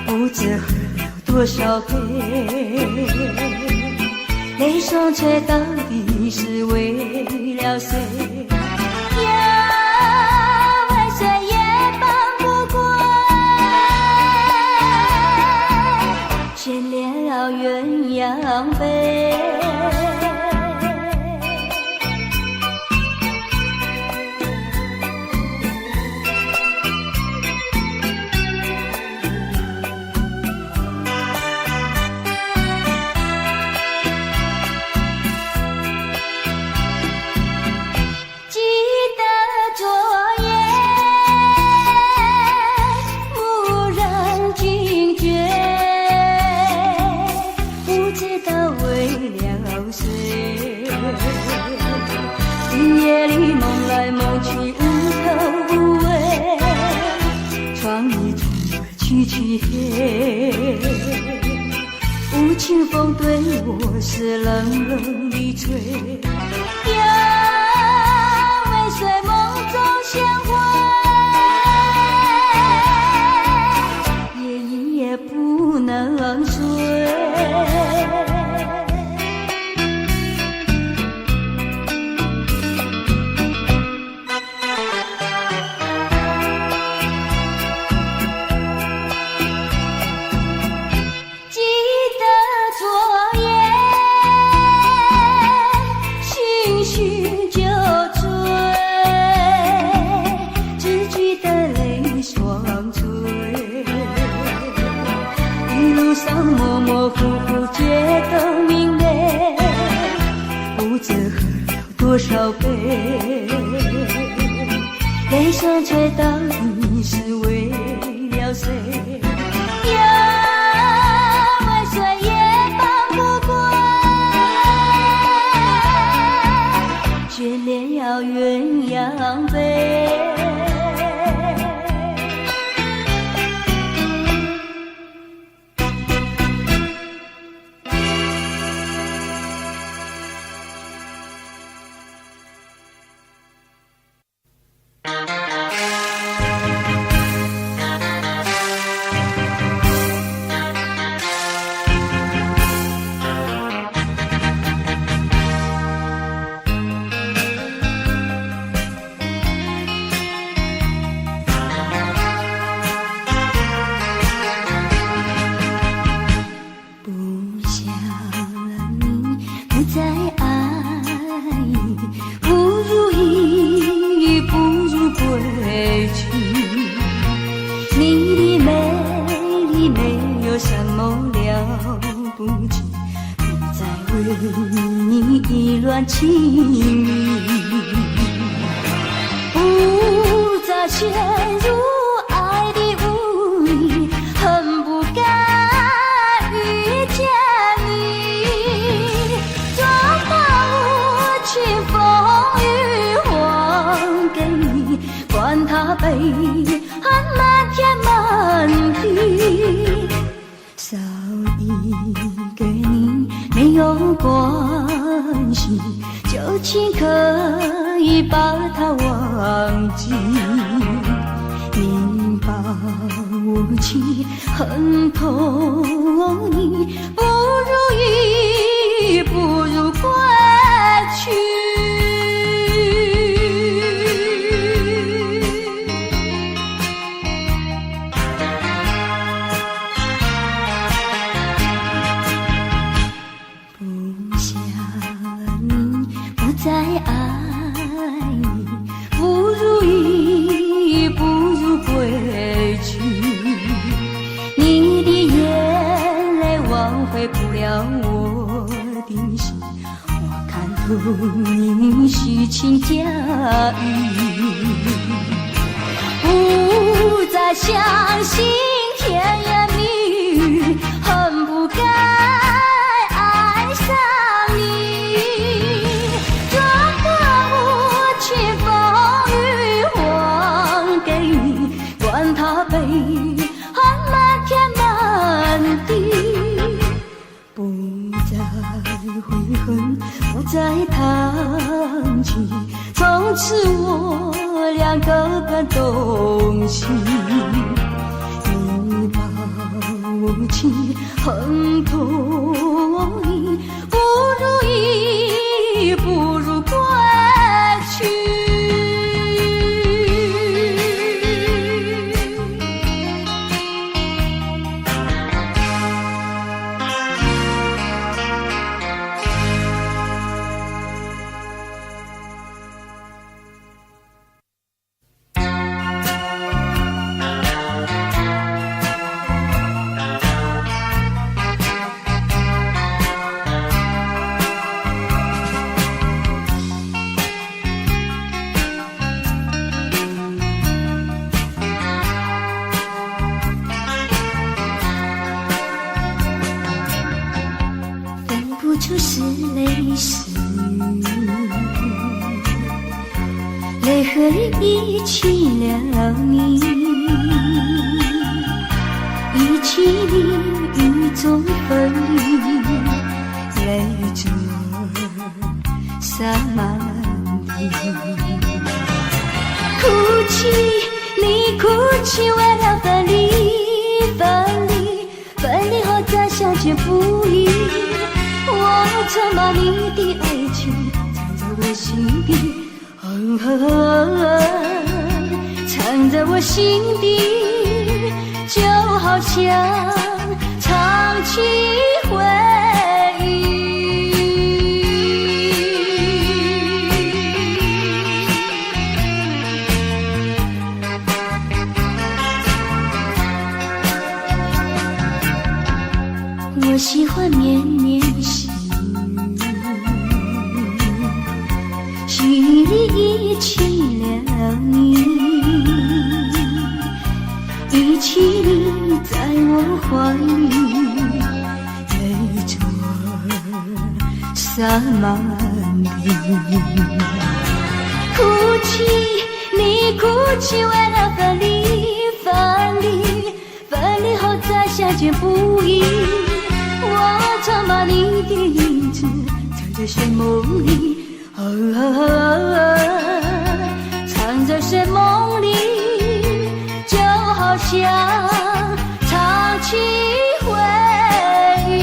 不知喝了多少杯，泪双却到底是为了谁？呀，为谁也帮不过，却了鸳鸯杯。夜里梦来梦去无头无尾，窗里窗儿曲曲黑，无情风对我是冷冷的吹。呀，为谁梦中相会，夜夜不能睡。模模糊糊觉得明媚，不知喝了多少杯，悲伤却到底是为了谁？呀，为谁也帮不过，却了鸳鸯杯。情意不再陷入爱的雾里，恨不该遇见你，装把无情风雨还给你，管他悲恨漫天满地，少一个你没有关系，旧情可以把它忘记，宁抱无情恨痛你，不如归去。不想你，不再爱你，不如意，不如归去。你的眼泪挽回不了我的心，我看透你虚情假意，不再相信甜言蜜语，恨不该爱上你，装把无情风雨还给你，管他悲恨漫天满地，不再悔恨，不再叹气，从此我两个感动心，一把无情恨痛意，不如意不如归去。就是泪湿，泪和一起了你，一起雨中分离，泪着洒满地。哭泣，你哭泣，为了分离，分离后再相见不易。我曾把你的爱情藏在我心底，藏在我心底，就好像唱起回忆。我喜欢绵绵细雨里一起了你，一起你在我怀里，泪着洒满地。哭泣，你哭泣，为了分离后再相见不易。我常把你的影子藏在睡梦里，藏在睡梦里，就好像唱起回忆。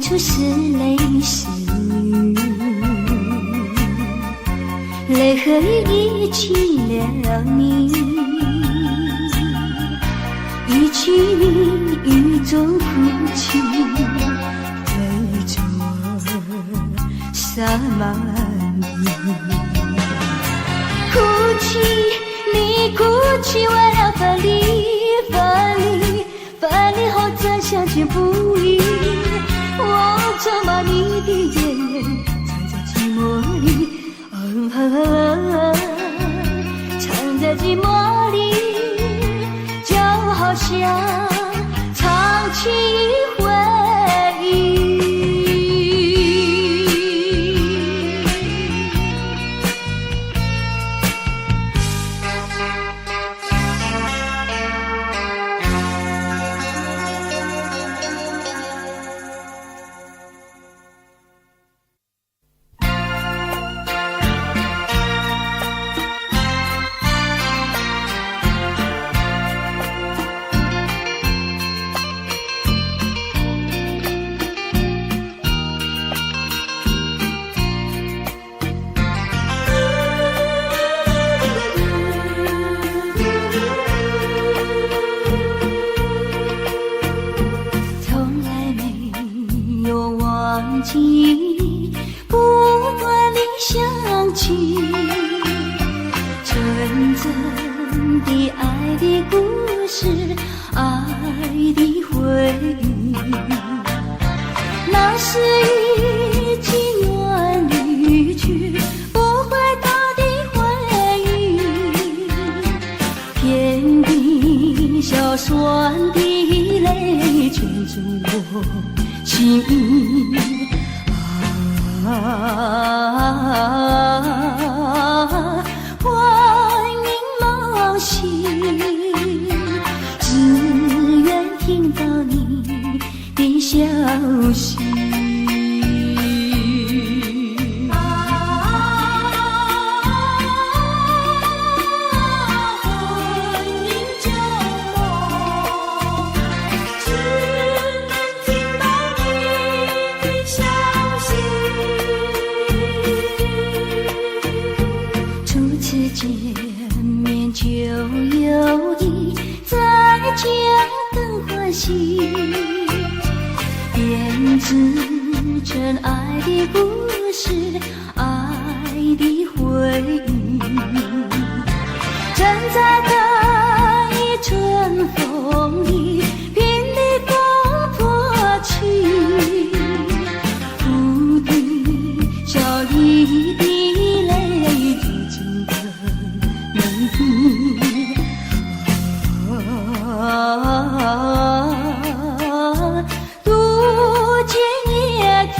就是泪湿，泪和雨一起了你，一起雨中哭泣，泪着洒满地。哭泣，你哭泣，为了分离后再相见不易。我常把你的眼藏在寂寞里，藏在寂寞里，就好像唱起回忆。不断地想起纯真的爱的故事，爱的回忆，那是已经远离去不回头的回忆，遍地硝酸的泪泉，圈住我心欢迎冒险，只愿听到你的消息。见面就有意，再见更欢喜，编织成爱的故事，爱的回忆。站在这一春风里，拼力风破起，不敌笑一滴泪滴进的眉骨，渡尽夜啼，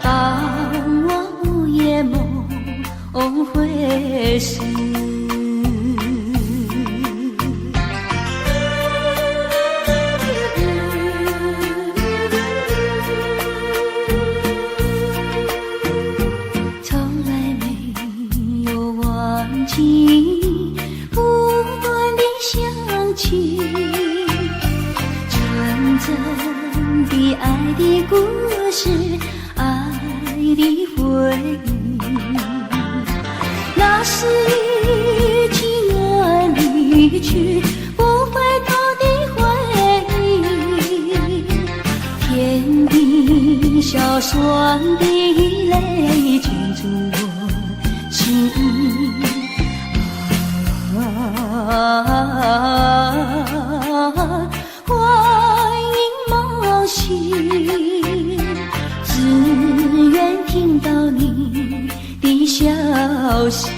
当我午夜梦回时。不断的想起，纯真的爱的故事，爱的回忆。那是一情人离去不回头的回忆，天地小酸的泪圈住我心欢迎冒险，只愿听到你的消息。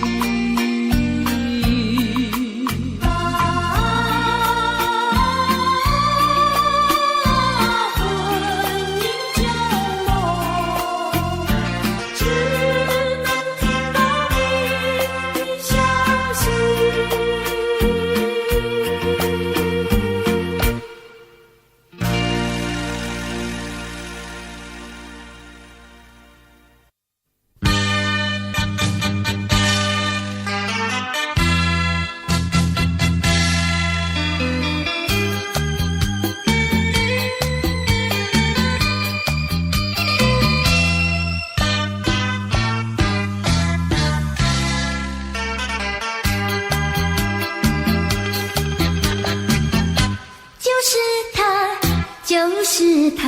就是他，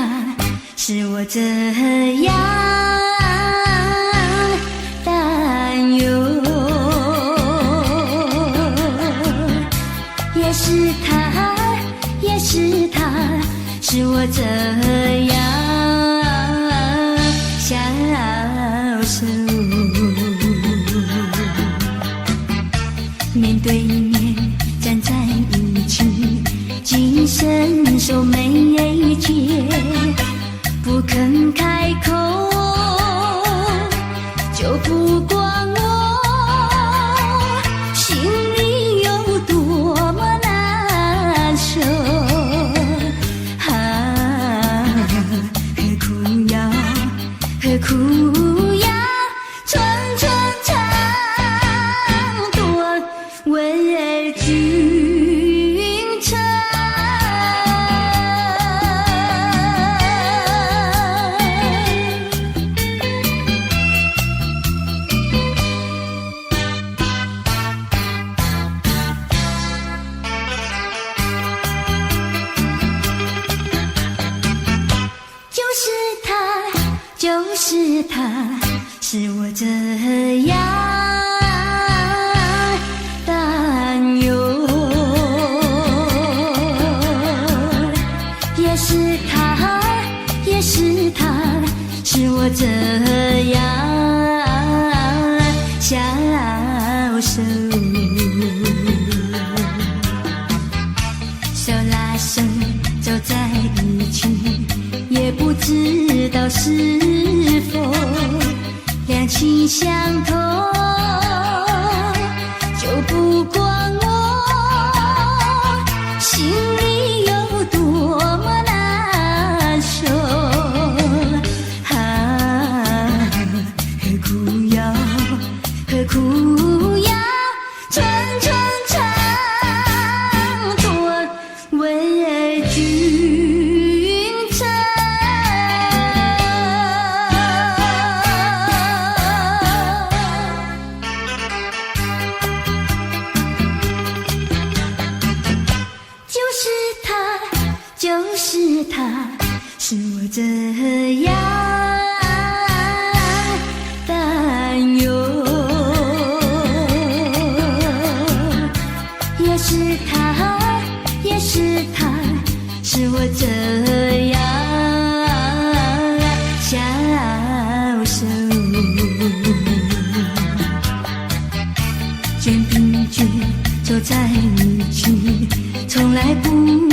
使我这样担忧，也是他，也是他，使我这样消瘦。面对面站在一起，紧伸手眉间，不肯开口，就不管我心里有多么难受。何苦要，何苦要寸寸长短为君称。就是他，使我这样担忧，也是他，也是他，使我这样消瘦。手拉手走在一起，也不知道是否两情相通，就不管我心里有多么难受，何苦要寸寸长短为君争？就是他，使我这样担忧。也是他，使我这样消瘦。肩并肩走在一起，从来不